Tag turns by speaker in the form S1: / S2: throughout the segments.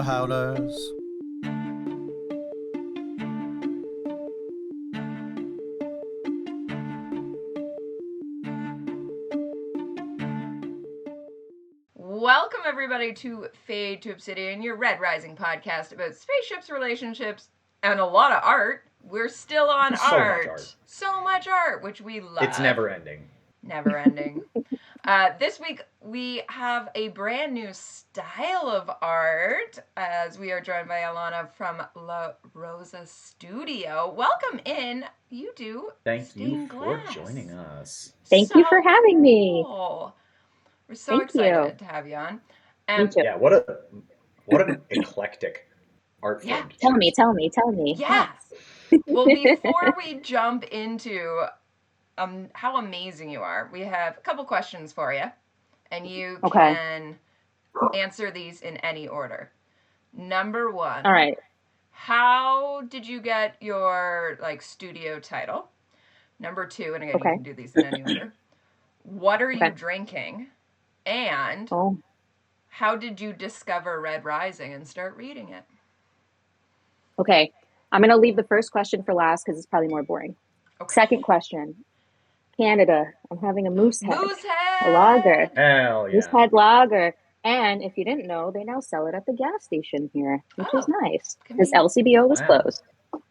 S1: howlers.
S2: Welcome, everybody, to Fade to Obsidian, your Red Rising podcast about spaceships, relationships, and a lot of art. We're still on art. So much art, which we love.
S3: It's never ending.
S2: Never ending. This week, we have a brand new style of art as we are joined by Alanna from Rosa Studio. Welcome in. You do.
S3: Thank you
S2: Stained
S3: for
S2: glass.
S3: joining us.
S4: Thank you for having me.
S2: Cool. We're so
S4: Thank
S2: excited
S4: you.
S2: to have you on.
S4: Me too.
S3: Yeah, what an eclectic art form.
S4: Yeah. Tell me.
S2: Yes. Well, before we jump into how amazing you are, we have a couple questions for you, and you can answer these in any order. Number one.
S4: All right.
S2: How did you get your studio title? Number two, and again, you can do these in any order. What are you drinking? And how did you discover Red Rising and start reading it?
S4: Okay. I'm going to leave the first question for last because it's probably more boring. Okay. Second question. Canada. I'm having a Moosehead. A lager.
S3: Hell yeah.
S4: Moosehead lager. And if you didn't know, they now sell it at the gas station here, which is nice because LCBO was closed.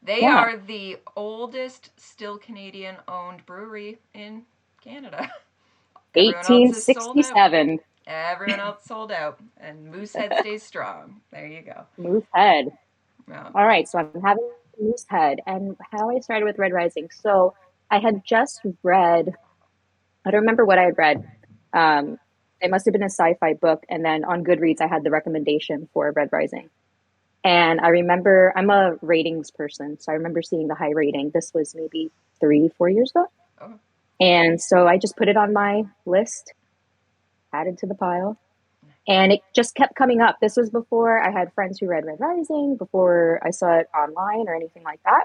S2: They are the oldest still Canadian-owned brewery in Canada.
S4: 1867.
S2: Everyone else sold out, and Moosehead stays strong. There you go.
S4: Moosehead.
S2: Yeah.
S4: All right, so I'm having Moosehead, and how I started with Red Rising. So I had just read, I don't remember what I had read. It must have been a sci-fi book, and then on Goodreads, I had the recommendation for Red Rising. And I remember, I'm a ratings person, so I remember seeing the high rating. This was maybe 3-4 years ago.
S2: Oh.
S4: And so I just put it on my list, added to the pile, and it just kept coming up. This was before I had friends who read Red Rising, before I saw it online or anything like that.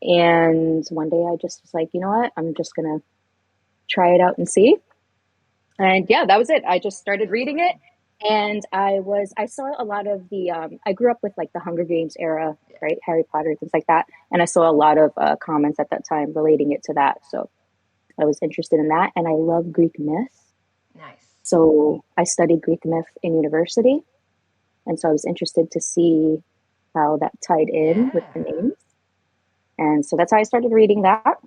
S4: And one day I just was like, you know what? I'm just going to try it out and see. And yeah, that was it. I just started reading it. And I saw a lot of I grew up with like the Hunger Games era, right? Harry Potter, things like that. And I saw a lot of comments at that time relating it to that. So I was interested in that. And I love Greek myth.
S2: Nice.
S4: So I studied Greek myth in university. And so I was interested to see how that tied in with the names. And so that's how I started reading that.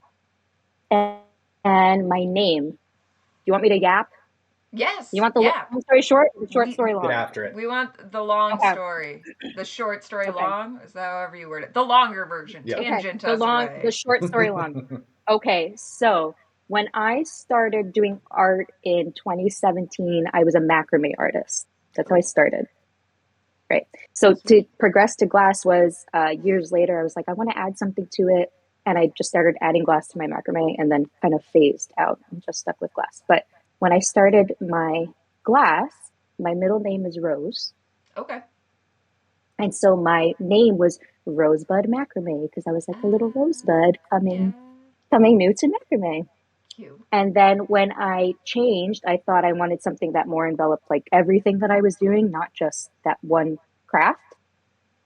S4: And my name, do you want me to yap?
S2: Yes.
S4: You want the long story short? The short story long?
S3: Get after it.
S2: We want the long story. The short story long? Is that however you word it? The longer version. Yep. Tangent us away.
S4: The short story long. Okay, so when I started doing art in 2017, I was a macrame artist. That's how I started. Right. So to progress to glass was years later. I was like, I want to add something to it. And I just started adding glass to my macrame and then kind of phased out and just stuck with glass. But when I started my glass, my middle name is Rose.
S2: Okay.
S4: And so my name was Rosebud Macrame because I was like a little rosebud coming new to macrame.
S2: Cute.
S4: And then when I changed, I thought I wanted something that more enveloped like everything that I was doing, not just that one craft.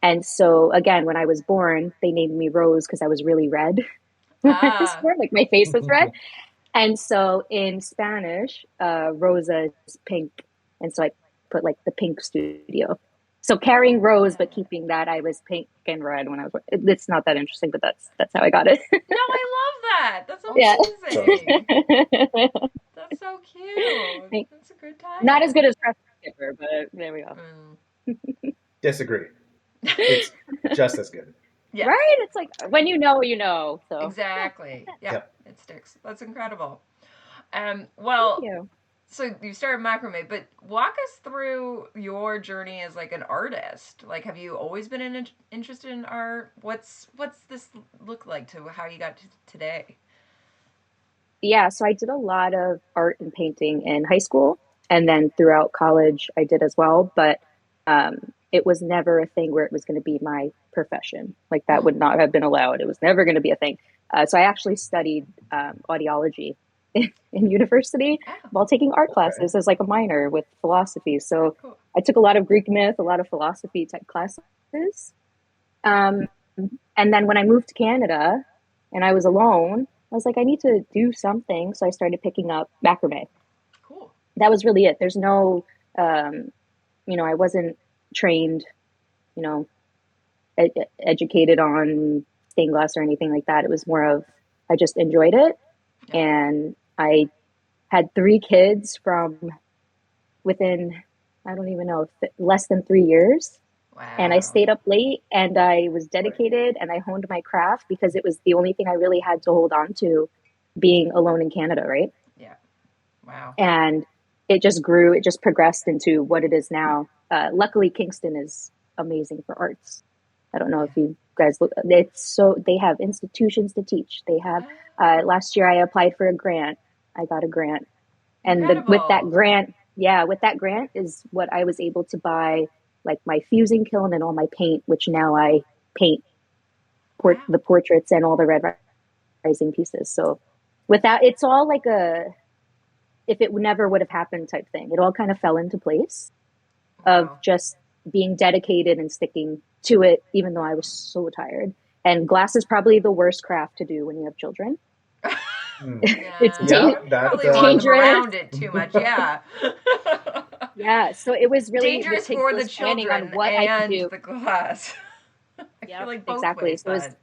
S4: And so again, when I was born, they named me Rose because I was really red. Like my face was red. And so in Spanish, Rosa is pink. And so I put like the pink studio. So carrying Rose, but keeping that I was pink and red when I was, it's not that interesting, but that's how I got it.
S2: No, I love that. That's amazing. Yeah. That's so cute. That's a good time.
S4: Not as good as Press Skipper, but there we go.
S3: Disagree. It's just as good.
S2: Yes.
S4: Right? It's like when you know, you know. So
S2: exactly. Yeah, it sticks. That's incredible. Well,
S4: thank you.
S2: So you started macrame, but walk us through your journey as like an artist. Like, have you always been interested in art? What's this look like to how you got to today?
S4: Yeah, so I did a lot of art and painting in high school, and then throughout college I did as well. But it was never a thing where it was going to be my profession. Like that would not have been allowed. It was never going to be a thing. So I actually studied audiology in university
S2: Oh,
S4: while taking art
S3: Okay.
S4: classes as like a minor with philosophy. So
S2: cool.
S4: I took a lot of Greek myth, a lot of philosophy type classes. Um, and then when I moved to Canada and I was alone, I was like, I need to do something. So I started picking up macrame.
S2: Cool.
S4: That was really it. There's no, um, I wasn't trained, you know, educated on stained glass or anything like that. It was more of, I just enjoyed it.
S2: Yeah.
S4: And I had three kids from within, I don't even know, less than 3 years. And I
S2: Wow.
S4: stayed up late and I was
S3: Right.
S4: dedicated and I honed my craft because it was the only thing I really had to hold on to being alone in Canada, right?
S2: Yeah. Wow.
S4: And it just grew, it just progressed into what it is now. Luckily, Kingston is amazing for arts. I don't know
S2: Yeah.
S4: if you guys look, it's so, they have institutions to teach. They have,
S2: Oh,
S4: last year I applied for a grant. I got a grant. And with that
S2: incredible.
S4: grant, yeah, with that grant is what I was able to buy like my fusing kiln and all my paint, which now I paint
S2: Wow.
S4: the portraits and all the red rising pieces. So with that, it's all like a if it never would have happened type thing. It all kind of fell into place of
S2: Wow.
S4: just being dedicated and sticking to it, even though I was so tired. And glass is probably the worst craft to do when you have children.
S3: Mm.
S4: It's
S2: Yeah.
S3: Yeah,
S2: You
S3: that
S2: probably want them
S4: dangerous.
S2: around it too much. Yeah.
S4: Yeah, so it was really
S2: Dangerous for the
S4: meticulous planning on
S2: children
S4: what I could
S2: and
S4: do.
S2: the glass. I feel
S4: Yep,
S2: like both
S4: exactly.
S2: ways
S4: So it was
S2: bad.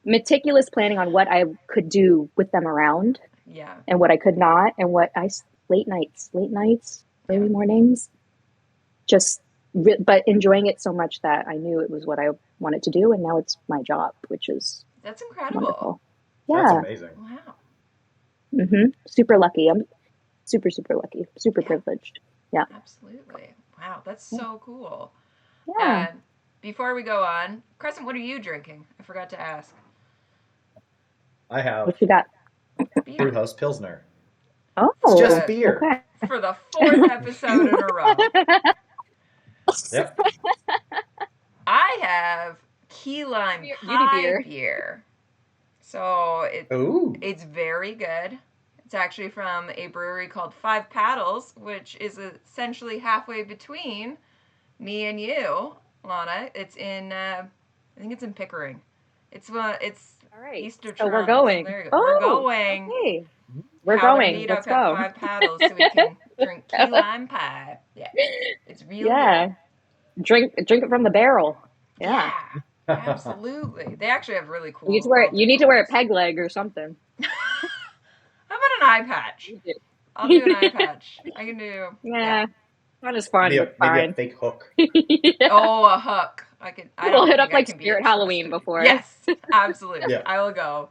S4: meticulous planning on what I could do with them around
S2: Yeah.
S4: and what I could not, and what late nights,
S2: Yeah.
S4: early mornings, just, but enjoying it so much that I knew it was what I wanted to do. And now it's my job, which is
S2: That's incredible.
S4: wonderful.
S3: that's
S4: Yeah.
S3: amazing.
S2: Wow.
S4: Super lucky. I'm super, super lucky, super
S2: Yeah.
S4: privileged. Yeah.
S2: Absolutely. Wow. That's
S4: Yeah.
S2: so cool.
S4: Yeah.
S2: And before we go on, Crescent, what are you drinking? I forgot to ask.
S3: I have
S4: What you got?
S2: Beer.
S3: Brewhouse Pilsner. It's
S2: For
S3: just
S4: Oh,
S2: the
S3: beer.
S4: okay.
S2: for the fourth episode in a row.
S3: Yep.
S2: I have key lime
S4: Beauty
S2: pie
S4: beer.
S2: beer. So
S3: Ooh.
S2: it's very good. It's actually from a brewery called Five Paddles, which is essentially halfway between me and you, Lana. It's in I think it's in Pickering. It's
S4: All right.
S2: Easter
S4: So we're
S2: Toronto. So
S4: going.
S2: there you go. We're
S4: Oh,
S2: going.
S4: okay. We're
S2: How to
S4: going.
S2: meet
S4: Let's
S2: up at
S4: go.
S2: Five Paddles so we can drink key lime pie. Yeah, it's real good.
S4: Yeah. Drink it from the barrel. Yeah.
S2: Yeah, absolutely. They actually have really
S4: You need to
S2: cool,
S4: wear
S2: well,
S4: you need
S2: different
S4: to wear a
S2: ones.
S4: peg leg or something.
S2: How about an eye patch?
S4: You do.
S2: I'll do an eye patch. I can do, yeah.
S4: Yeah, not as fun, but
S3: Maybe a
S4: fine.
S3: fake hook.
S4: Yeah.
S2: Oh, a hook. I can. I
S4: We'll
S2: don't
S4: hit up
S2: think I
S4: like
S2: can be a
S4: Spirit Halloween
S2: trusted.
S4: before.
S2: Yes, absolutely.
S3: Yeah.
S2: I will go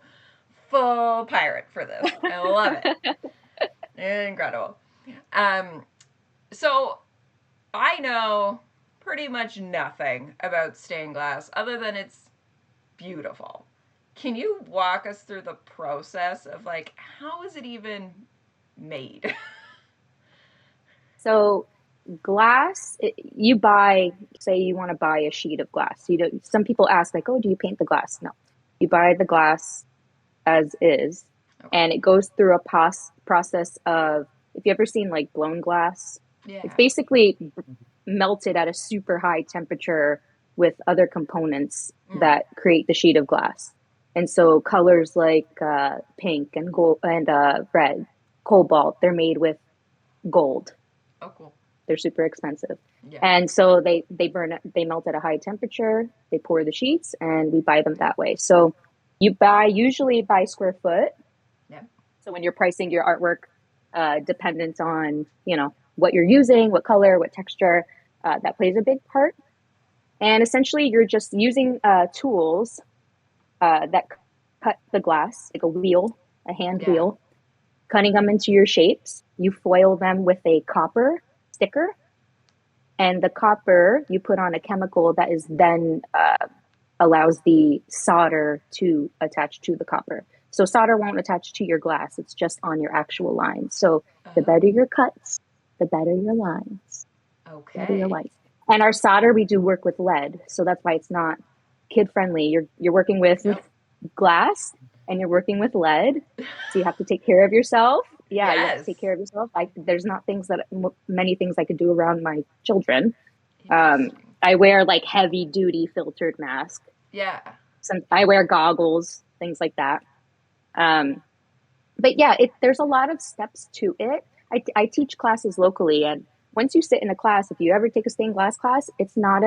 S2: full pirate for this. I love it. Incredible. Um, so I know pretty much nothing about stained glass other than it's beautiful. Can you walk us through the process of like how is it even made?
S4: So glass, you buy, say you want to buy a sheet of glass. You don't, some people ask like, "Oh, do you paint the glass?" No. You buy the glass as is,
S2: Okay.
S4: and it goes through a process of, if you ever seen like blown glass, it's
S2: Yeah.
S4: basically melted at a super high temperature with other components
S2: Mm.
S4: that create the sheet of glass. And so colors like pink and gold and red, cobalt, they're made with gold.
S2: Oh, cool.
S4: They're super expensive.
S2: Yeah.
S4: And so they melt at a high temperature, they pour the sheets, and we buy them that way. So you buy usually by square foot.
S2: Yeah.
S4: So when you're pricing your artwork, dependent on, what you're using, what color, what texture, that plays a big part. And essentially, you're just using tools that cut the glass, like a wheel, a hand
S2: Yeah.
S4: wheel, cutting them into your shapes. You foil them with a copper sticker, and the copper you put on a chemical that is then allows the solder to attach to the copper. So solder won't attach to your glass; it's just on your actual lines. So the
S2: Oh.
S4: better your cuts, the better your lines, the better your
S2: Okay.
S4: lines. And our solder, we do work with lead, so that's why it's not kid friendly. You're working with
S2: Yep.
S4: glass. and you're working with lead, so you have to take care of yourself. Yeah, you have to
S2: Yes.
S4: take care of yourself. There's not many things I could do around my children.
S2: Interesting.
S4: I wear like heavy duty filtered mask.
S2: Yeah.
S4: I wear goggles, things like that. Um, but yeah, there's a lot of steps to it. I teach classes locally, and once you sit in a class, if you ever take a stained glass class, it's not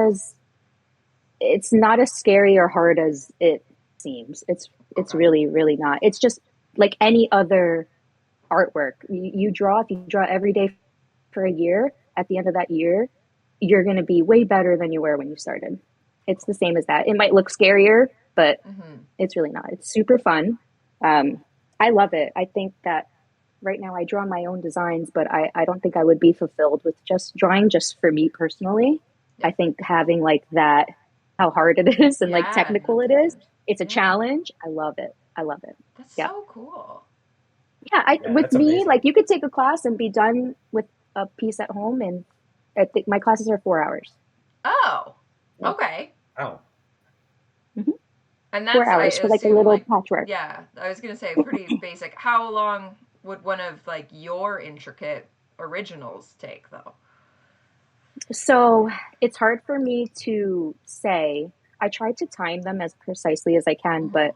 S4: as scary or hard as it seems. It's
S2: Okay.
S4: really, really not. It's just like any other artwork. You draw, if you draw every day for a year, at the end of that year, you're going to be way better than you were when you started. It's the same as that. It might look scarier, but
S2: Mm-hmm.
S4: it's really not. It's super fun. Um, I love it. I think that right now I draw my own designs, but I don't think I would be fulfilled with just drawing just for me personally.
S2: Yeah.
S4: I think having like that, how hard it is and like
S2: Yeah. No,
S4: technical it is, it's a
S2: yeah.
S4: challenge. I love it. I love it.
S2: That's
S4: Yeah.
S2: so cool.
S4: Yeah.
S3: Yeah,
S4: With
S3: that's
S4: me,
S3: amazing.
S4: like you could take a class and be done with a piece at home. And I think my classes are 4 hours.
S2: Oh.
S3: Oh,
S2: Okay.
S3: wow.
S4: Hmm.
S2: And
S4: four
S2: that's, I
S4: hours for like a
S2: assume,
S4: little
S2: like,
S4: patchwork.
S2: yeah, I was gonna say pretty basic. How long would one of like your intricate originals take though?
S4: So it's hard for me to say. I try to time them as precisely as I can,
S2: Mm-hmm.
S4: but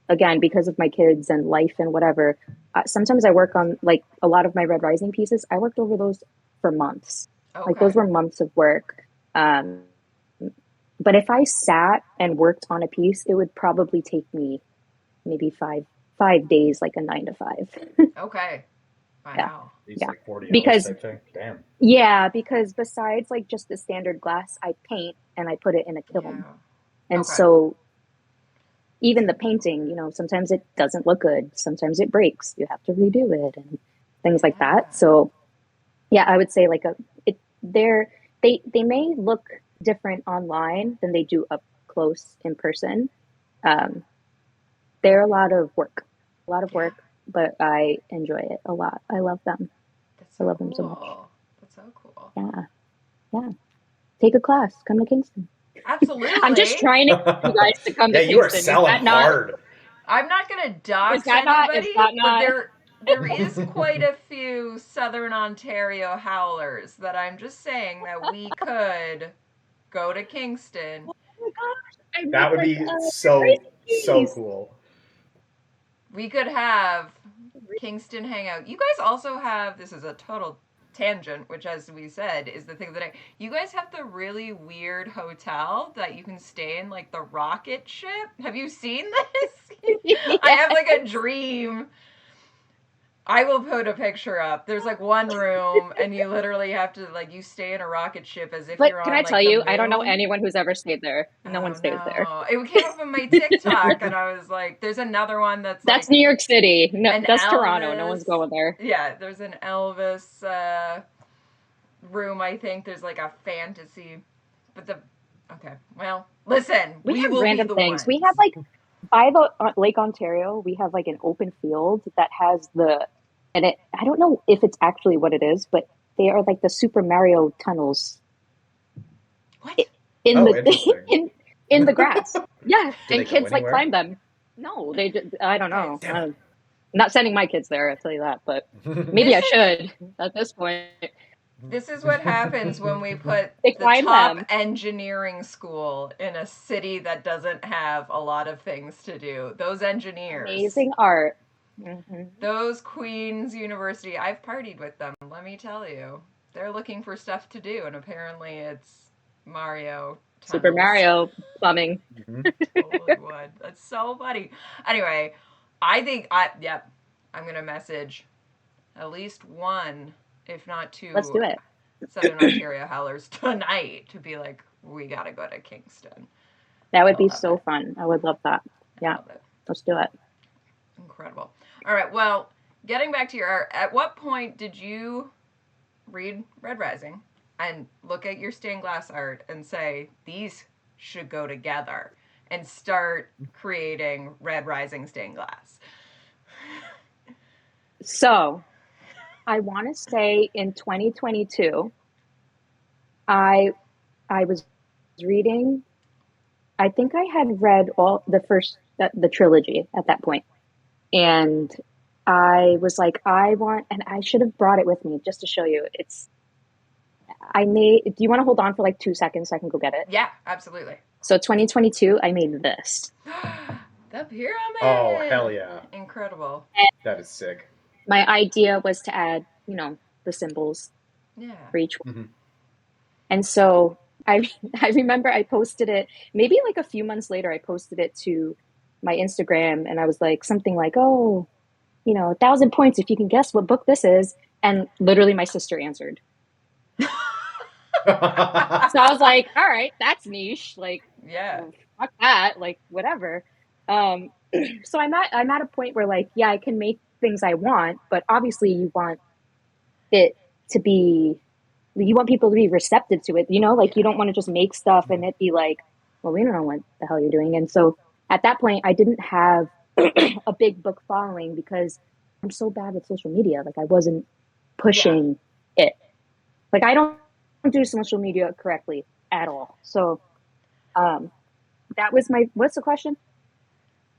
S4: again, because of my kids and life and whatever, sometimes I work on like a lot of my Red Rising pieces. I worked over those for months. Like those
S2: Okay.
S4: were months of work. Um, but if I sat and worked on a piece, it would probably take me maybe 5 days, like a 9 to 5.
S2: Okay.
S4: Yeah,
S2: Wow.
S3: These
S4: yeah.
S3: like 40 hours
S4: Because
S3: type thing. Damn.
S4: yeah, because besides like just the standard glass, I paint and I put it in a kiln.
S2: Yeah.
S4: And
S2: Okay.
S4: so even the painting, sometimes it doesn't look good. Sometimes it breaks. You have to redo it and things like that.
S2: Yeah.
S4: So yeah, I would say like they're they may look different online than they do up close in person. Um, they're a lot of
S2: Yeah.
S4: work, but I enjoy it a lot. I love them.
S2: That's
S4: I
S2: so
S4: love them so much.
S2: cool. That's so cool.
S4: Yeah, yeah. Take a class. Come to Kingston. I'm just
S2: Absolutely.
S4: trying to get you guys to come
S3: Yeah,
S4: to
S3: you are
S4: Kingston.
S3: selling hard.
S2: I'm not gonna
S4: Is
S2: dox
S4: that not, is
S2: anybody,
S4: that
S2: but
S4: not?
S2: there is quite a few Southern Ontario howlers that I'm just saying that we could go to Kingston.
S4: Oh my gosh, I make
S3: That would
S4: like
S3: be
S4: red
S3: so, so
S4: recipes.
S3: cool.
S2: We could have Kingston hangout. You guys also have, this is a total tangent, which as we said is the thing of the day. You guys have the really weird hotel that you can stay in, like the rocket ship. Have you seen this? I
S4: Yeah.
S2: have like a dream. I will put a picture up. There's like one room, and you literally have to like you stay in a rocket ship as if
S4: But
S2: you're
S4: can
S2: on
S4: I tell
S2: like the
S4: you, I don't know
S2: moon.
S4: anyone who's ever stayed there. No one
S2: Oh
S4: stays there.
S2: no! It came up on my TikTok, and I was like, "There's another one that's
S4: That's
S2: like
S4: New York City. No,
S2: an
S4: that's Toronto. No
S2: Elvis."
S4: one's going there.
S2: Yeah, there's an Elvis room. I think there's like a fantasy, but the okay. Well, listen,
S4: We
S2: we
S4: have
S2: will be
S4: random
S2: the
S4: things. We
S2: ones.
S4: have like by the Lake Ontario, we have like an open field that has and I don't know if it's actually what it is, but they are like the Super Mario tunnels
S2: What?
S4: in
S3: Oh,
S4: the
S3: interesting.
S4: in the grass. Yeah,
S3: Do they
S4: and
S3: go
S4: kids like
S3: anywhere?
S4: climb them. No, I don't
S2: Okay,
S4: know.
S3: Damn it.
S4: I'm not sending my kids there, I'll tell you that, but maybe
S2: this
S4: I
S2: is
S4: should at this point.
S2: this is what happens when we put
S4: They
S2: the
S4: climb
S2: top
S4: them.
S2: engineering school in a city that doesn't have a lot of things to do. Those engineers,
S4: Amazing art. Hmm.
S2: those Queen's University, I've partied with them, let me tell you. They're looking for stuff to do, and apparently it's Mario
S4: Super
S2: tunnels.
S4: Mario plumbing.
S3: Mhm.
S2: Totally would. That's so funny. Anyway, yep, I'm going to message at least one, if not
S4: Let's
S2: two,
S4: do it.
S2: Southern Ontario howlers tonight to be like, we got to go to Kingston.
S4: That
S2: I
S4: would be
S2: love
S4: so
S2: it.
S4: fun. I would love that.
S2: I
S4: Yeah,
S2: love it.
S4: let's do it.
S2: Incredible. All right. Well, getting back to your art, at what point did you read Red Rising and look at your stained glass art and say, these should go together and start creating Red Rising stained glass?
S4: So I want to say in 2022, I I was reading. I think I had read all the trilogy at that point. And I was like, I want, and I should have brought it with me just to show you. Do you want to hold on for like 2 seconds so I can go get it?
S2: Yeah, absolutely.
S4: So 2022, I made this.
S2: The pyramid.
S3: Oh, hell yeah.
S2: Incredible.
S4: And
S3: That is sick.
S4: my idea was to add, the symbols for each one.
S3: Mm-hmm.
S4: And so I remember I posted it maybe like a few months later. I posted it to my Instagram, and I was like something like, "Oh, 1,000 points if you can guess what book this is." And literally, my sister answered. So I was like, "All right, that's niche. Like,
S2: yeah,
S4: fuck that. Like, whatever." So I'm at a point where like, yeah, I can make things I want, but obviously it to be you want people to be receptive to it, like
S2: yeah.
S4: you don't want to just make stuff and it be like, well, we don't know what the hell you're doing. And so at that point I didn't have a big book following because I'm so bad with social media. Like I wasn't pushing it. Like I don't do social media correctly at all. So that was what's the question?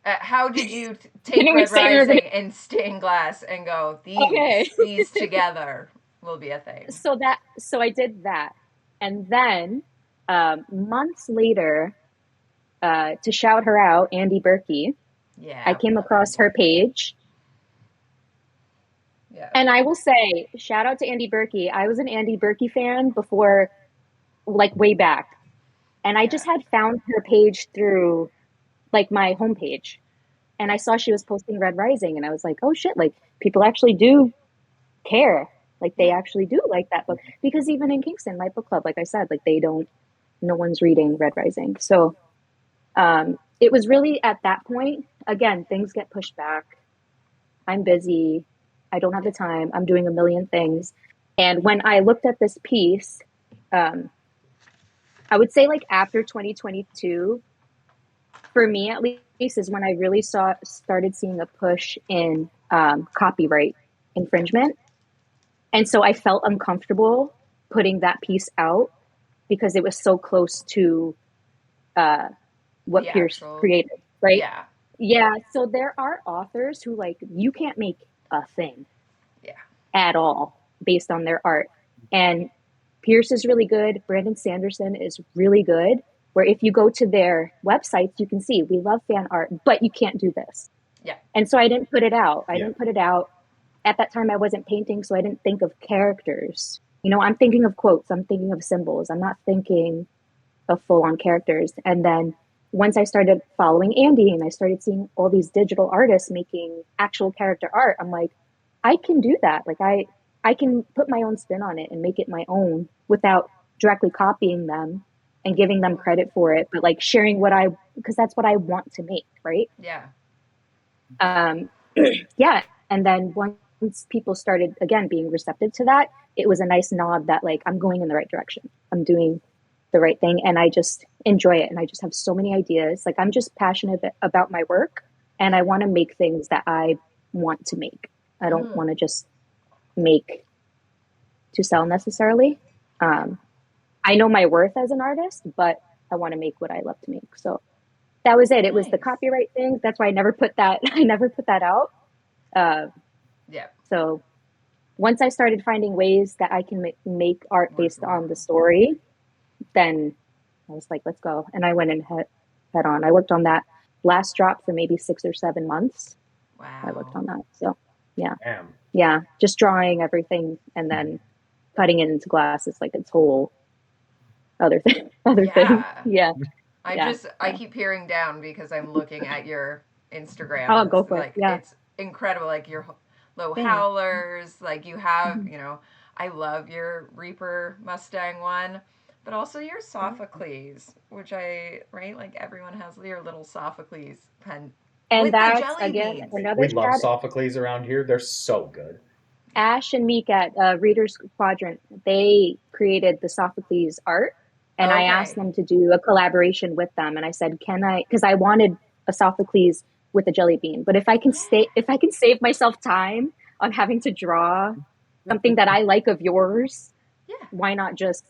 S2: How did you take
S4: Didn't we
S2: Red
S4: say we were gonna
S2: Rising and Stained Glass and go,
S4: okay.
S2: these together will be a thing?
S4: So I did that. And then months later, to shout her out, Andy Berkey, I
S2: Yeah,
S4: came
S2: love
S4: across
S2: Andy.
S4: her page.
S2: Yeah.
S4: And I will say, shout out to Andy Berkey. I was an Andy Berkey fan before, like way back. And I
S2: Yeah.
S4: just had found her page through like my homepage. And I saw she was posting Red Rising. And I was like, oh shit, like people actually do care. Like they
S2: Yeah.
S4: actually do like that book. Because even in Kingston, my book club, like I said, like no one's reading Red Rising. So it was really at that point, again, things get pushed back. I'm busy. I don't have
S2: Yeah.
S4: the time. I'm doing a million things. And when I looked at this piece, um, I would say like after 2022, for me at least, is when I really started seeing a push in copyright infringement. And so I felt uncomfortable putting that piece out because it was so close to uh, what
S2: The
S4: Pierce
S2: actual.
S4: created, right?
S2: Yeah.
S4: Yeah. So there are authors who like you can't make a thing
S2: Yeah.
S4: at all based on their art. And Pierce is really good. Brandon Sanderson is really good. Where if you go to their websites, you can see we love fan art, but you can't do this.
S2: Yeah.
S4: And so I didn't put it out. I
S3: Yeah.
S4: didn't put it out. At that time, I wasn't painting, so I didn't think of characters. I'm thinking of quotes, I'm thinking of symbols. I'm not thinking of full on characters. And then once I started following Andy and I started seeing all these digital artists making actual character art, I'm like, I can do that. Like I can put my own spin on it and make it my own without directly copying them and giving them credit for it, but like sharing because that's what I want to make, right?
S2: Yeah.
S4: Um, yeah. And then once people started again being receptive to that, it was a nice nod that like I'm going in the right direction. I'm doing the right thing and I just enjoy it and I just have so many ideas. Like I'm just passionate about my work and I want to make things that I want to make. I don't want to just make to sell necessarily. I know my worth as an artist, but I want to make what I love to make. So that was it. It was the
S2: Nice.
S4: copyright thing. That's why I never put that. I never put that out.
S2: Yeah.
S4: So once I started finding ways that I can make art based on the story, then I was like, let's go. And I went and head on. I worked on that last drop for maybe 6 or 7 months. I worked
S2: Wow.
S4: on that. So yeah.
S3: Damn.
S4: Yeah. Just drawing everything and then cutting it into glass is like its whole other thing. Other thing.
S2: Yeah.
S4: Yeah.
S2: I
S4: Yeah.
S2: just I keep hearing down because I'm looking at your Instagram
S4: Oh,
S2: and it's
S4: go for it.
S2: like
S4: Yeah.
S2: it's incredible. Like your low
S4: Thanks.
S2: howlers, like you have,
S4: Mhm.
S2: I love your Reaper Mustang one, but also your
S4: Yeah.
S2: Sophocles, which I right like everyone has your little Sophocles pen
S4: And
S2: with the
S4: that's
S2: jelly
S4: again
S2: beans.
S4: another
S3: We love
S4: shout.
S3: Sophocles around here. They're so good.
S4: Ash and Meek at Readers Quadrant, they created the Sophocles art, and I asked
S2: Okay.
S4: them to do a collaboration with them. And I said, "Can I?" Because I wanted a Sophocles with a jelly bean. But if I can save myself time on having to draw something that I like of yours,
S2: Yeah.
S4: why not just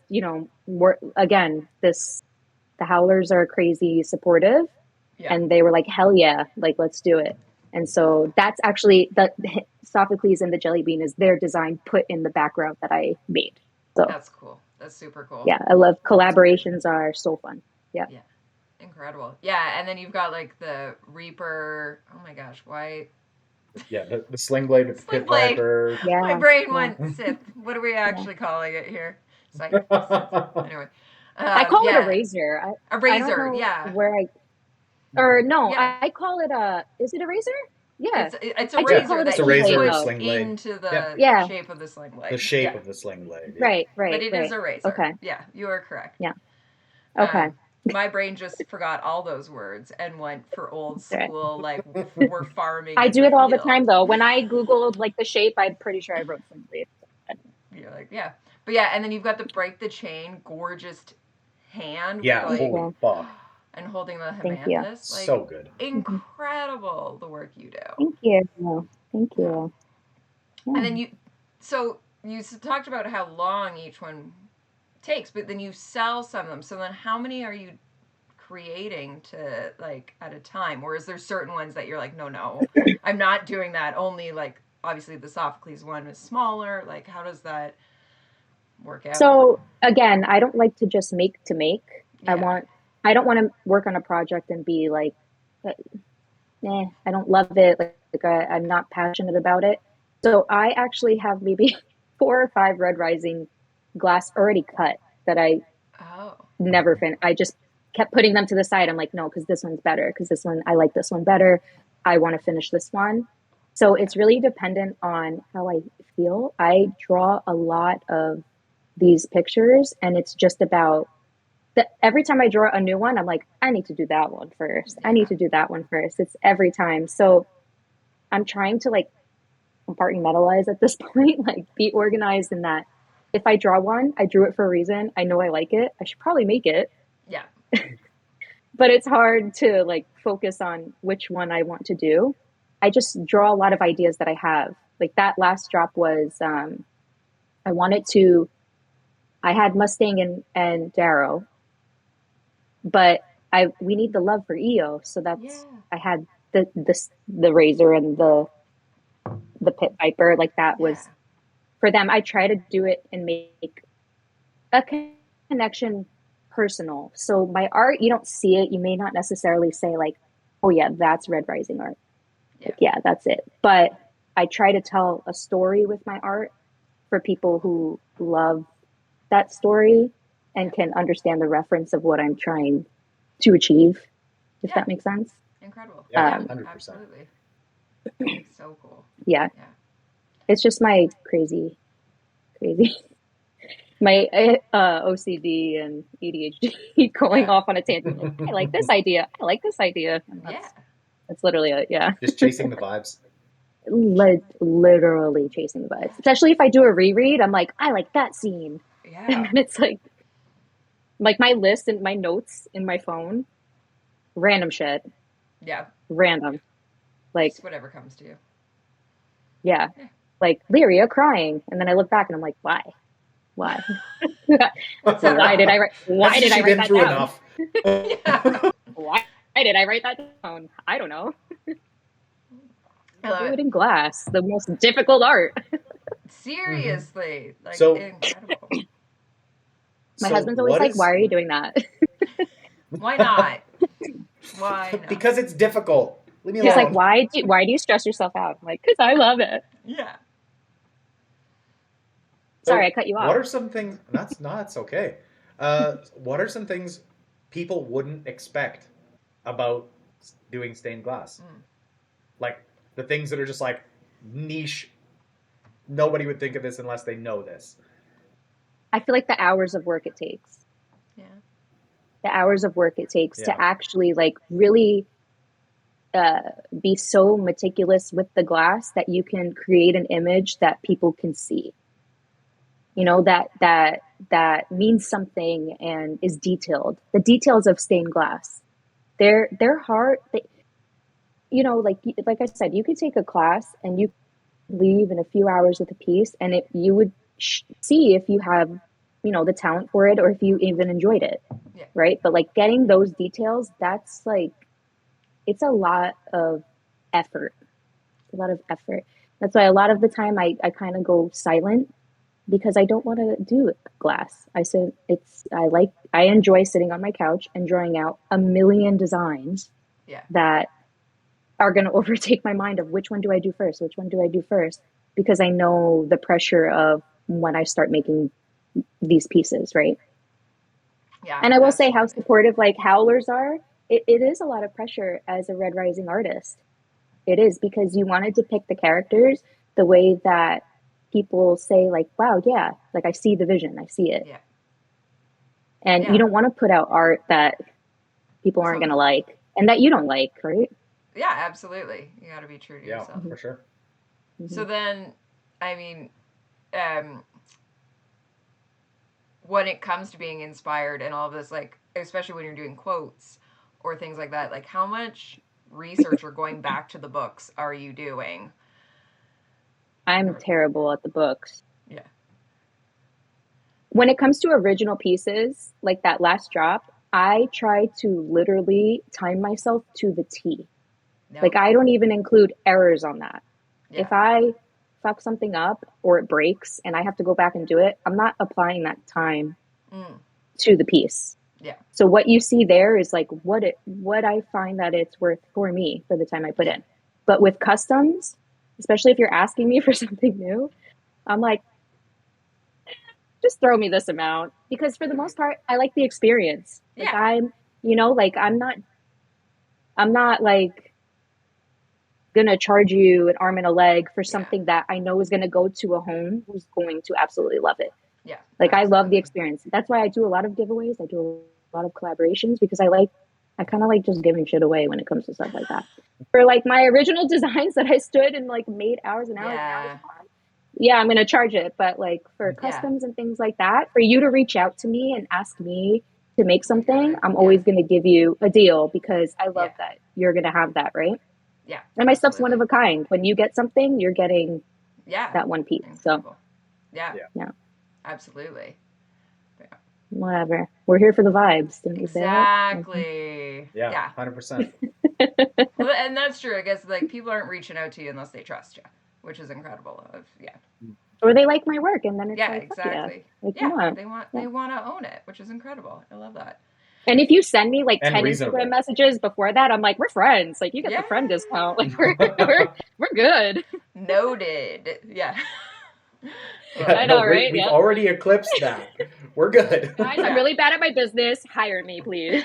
S4: work again? The Howlers are crazy supportive,
S2: Yeah.
S4: and they were like, "Hell yeah, like let's do it." And so that's actually the Sophocles and the jelly bean is their design put in the background that I made. So
S2: That's cool. That's super cool.
S4: yeah, I love collaborations are so fun. Yeah.
S2: Yeah. Incredible. Yeah, and then you've got like the Reaper. Oh my gosh, why?
S3: Yeah, the sling blade with the
S2: Sling
S3: pit
S2: blade.
S3: viper.
S2: My
S4: Yeah.
S2: brain
S4: Yeah.
S2: went Sith. What are we
S4: Yeah.
S2: actually calling it here? Sith. Anyway,
S4: I call it a
S2: yeah,
S4: razor.
S2: a
S4: I don't
S2: razor.
S4: know
S2: Yeah,
S4: where I or no,
S2: yeah.
S4: I call it a is it a razor? Yeah.
S2: It's a
S4: I just
S3: Yeah,
S4: call
S2: razor
S4: it an
S3: it's a
S2: that you
S4: e-blade
S3: razor
S2: put
S3: with
S4: though.
S3: sling blade.
S2: into
S3: Yeah,
S2: the
S4: Yeah.
S2: shape of the sling
S3: the
S2: blade.
S3: shape
S2: Yeah,
S3: of the sling blade. Yeah.
S4: Right,
S2: but
S4: right,
S2: it is
S4: right.
S2: a razor.
S4: Okay.
S2: Yeah, you are correct.
S4: Yeah. Okay.
S2: My brain just forgot all those words and went for old
S4: That's right.
S2: school, like we're farming
S4: I
S2: in
S4: do
S2: the
S4: it all the time
S2: field.
S4: though. When I Googled like the shape, I'm pretty sure I wrote sling blade.
S2: You're like, yeah. But yeah, and then you've got the break the chain, gorgeous hand with
S3: Yeah,
S4: Thank
S2: like,
S3: holy
S4: you.
S3: fuck.
S2: and holding the
S4: Thank you.
S2: hibiscus. Like,
S3: So good.
S4: Hmm.
S2: incredible the work you do.
S4: Thank you. Thank
S2: Yeah.
S4: you.
S2: And
S4: Yeah.
S2: then so you talked about how long each one takes, but then you sell some of them. So then how many are you creating to like at a time? Or is there certain ones that you're like, no, no, I'm not doing that. Only like, obviously the Sophocles one is smaller. Like, how does that work out?
S4: So again, I don't like to just make to make.
S2: Yeah.
S4: I don't want to work on a project and be like, I don't love it. I'm not passionate about it. So I actually have maybe 4 or 5 Red Rising glass already cut that I
S2: Oh.
S4: never finished. I just kept putting them to the side. I'm like, no, because this one's better. Because this one, I like this one better. I want to finish this one. So
S2: Yeah.
S4: it's really dependent on how I feel. I draw a lot of these pictures, and it's just about every time I draw a new one, I'm like, I need to do that one first. I need
S2: Yeah.
S4: to do that one first. It's every time. So I'm trying to like compartmentalize at this point, like be organized in that if I draw one, I drew it for a reason. I know I like it. I should probably make it.
S2: Yeah.
S4: But it's hard to like focus on which one I want to do. I just draw a lot of ideas that I have. Like that last drop was I wanted to I had Mustang and Darrow, but I we need the love for EO, so
S2: Yeah.
S4: that's I had the Razor and the Pit Viper, like that
S2: Yeah.
S4: was for them. I try to do it and make a connection personal. So my art, you don't see it, you may not necessarily say like, oh yeah, that's Red Rising art.
S2: Yeah.
S4: Like yeah, that's it. But I try to tell a story with my art for people who love that story
S2: Yeah.
S4: and can understand the reference of what I'm trying to achieve, if
S2: Yeah.
S4: that makes sense.
S2: Incredible.
S3: Yeah,
S2: Yeah.
S3: 100%.
S2: Absolutely. So cool.
S4: Yeah,
S2: Yeah.
S4: it's just my crazy, my OCD and ADHD going
S2: Yeah.
S4: off on a tangent. Like, I like this idea. I like this idea. And
S2: Yeah.
S4: that's literally it. Yeah,
S3: Just chasing the vibes.
S4: literally chasing
S2: Yeah.
S4: vibes. Especially if I do a reread, I'm like, I like that scene, and
S2: Yeah.
S4: then it's like my list and my notes in my phone, random shit,
S2: Yeah.
S4: random. Like
S2: Just whatever comes to you.
S4: yeah,
S2: Yeah.
S4: like Lyria crying, and then I look back and I'm like, why? Why?
S2: That's a
S4: Why did
S2: lot.
S4: I write? Why
S3: Hasn't
S4: did I
S3: she
S4: write
S3: been
S4: that
S3: through
S4: down?
S3: enough?
S2: Yeah.
S4: Why did I write that down? I don't know.
S2: I
S4: I
S2: love
S4: do
S2: it.
S4: it in glass, the most difficult art.
S3: Hmm.
S2: Seriously. Like,
S3: So,
S2: incredible.
S4: My
S3: so
S4: husband's always
S3: what
S4: like, "Why
S3: is?
S4: are you doing that?"
S2: Why not? Why not?
S3: Because it's difficult. Leave me
S4: He's like,
S3: alone.
S4: "Why do you stress yourself out?" I'm like, "Cause I love it."
S2: Yeah.
S4: Sorry, I
S3: So,
S4: cut you
S3: what
S4: off.
S3: are some things? That's no, it's okay. What are some things people wouldn't expect about doing stained glass?
S2: Mm.
S3: Like the things that are just like niche. Nobody would think of this unless they know this.
S4: I feel like the hours of work it takes,
S2: Yeah.
S4: the hours of work it takes
S3: Yeah.
S4: to actually like really uh, be so meticulous with the glass that you can create an image that people can see. You
S2: Yeah.
S4: know that means something and is detailed. The details of stained glass, they're hard. You know, like I said, you could take a class and you leave in a few hours with a piece, and you would see if you have, you know, the talent for it or if you even enjoyed it,
S2: Yeah.
S4: right? But like getting those details, that's like it's a lot of effort. a lot of effort. That's why a lot of the time I kind of go silent because I don't want to do glass. I enjoy sitting on my couch and drawing out a million designs
S2: Yeah.
S4: that are going to overtake my mind of which one do I do first? Which one do I do first? Because I know the pressure of when I start making these pieces, right?
S2: Yeah.
S4: And I will say how
S2: Absolutely.
S4: supportive like Howlers are. It is a lot of pressure as a Red Rising artist. It is because you want to depict the characters the way that people say, like, wow, yeah, like I see the vision, I see it.
S2: Yeah.
S4: And you
S2: Yeah.
S4: don't want to put out art that people aren't
S2: So
S4: going to like and that you don't like, right?
S2: yeah, absolutely. You got to be true to
S3: Yeah,
S2: yourself.
S3: for sure.
S2: So then, I mean, um, when it comes to being inspired and all of this, like, especially when you're doing quotes or things like that, like, how much research or going back to the books are you doing?
S4: I'm terrible at the books.
S2: Yeah.
S4: When it comes to original pieces, like that last drop, I try to literally time myself to the T. Like I
S2: Okay.
S4: don't even include errors on that.
S2: Yeah.
S4: If I fuck something up or it breaks and I have to go back and do it, I'm not applying that time
S2: Mm.
S4: to the piece.
S2: Yeah.
S4: So what you see there is like what I find that it's worth for me for the time I put
S2: Yeah.
S4: in. But with customs, especially if you're asking me for something new, I'm like, just throw me this amount because for the most part, I like the experience. Like
S2: Yeah.
S4: like I'm not like gonna charge you an arm and a leg for
S2: Yeah.
S4: something that I know is gonna go to a home who's going to absolutely love it.
S2: Yeah.
S4: Like I love the
S2: Absolutely.
S4: experience. That's why I do a lot of giveaways. I do a lot of collaborations because I kind of like just giving shit away when it comes to stuff like that. For like my original designs that I stood and like made hours and hours and hours
S2: Yeah.
S4: on, yeah, I'm gonna charge it. But like for
S2: Yeah.
S4: customs and things like that, for you to reach out to me and ask me to make
S2: What you're
S4: something,
S2: like.
S4: I'm
S2: Yeah.
S4: always gonna give you a deal because I
S2: Yeah.
S4: love that you're gonna have that, right?
S2: Yeah.
S4: And my stuff's one
S2: Absolutely.
S4: of a kind. When you get something, you're getting
S2: Yeah.
S4: that one piece. So
S2: Incredible. Yeah.
S3: Yeah.
S4: yeah,
S2: Absolutely. Yeah.
S4: whatever. We're here for the vibes. Didn't we say that?
S2: Exactly.
S3: Yeah,
S2: Yeah.
S3: 100%.
S2: Well, and that's true. I guess like people aren't reaching out to you unless they trust you, which is incredible. Of yeah.
S4: Or they like my work, and then it's
S2: Yeah.
S4: like, fuck yeah,
S2: Exactly.
S4: like come
S2: Yeah.
S4: on. Yeah.
S2: They want to own it, which is incredible. I love that.
S4: And if you send me like
S3: And
S4: 10 Instagram
S3: reasonable.
S4: messages before that, I'm like, we're friends. Like you get
S2: Yeah.
S4: the friend discount. Like we're good.
S2: Noted. Yeah. Love
S3: Yeah,
S4: I
S2: it.
S3: no,
S4: know, right?
S3: we've
S4: Yeah.
S3: already eclipsed that. We're good.
S4: Guys, I'm
S2: Yeah.
S4: really bad at my business. Hire me, please.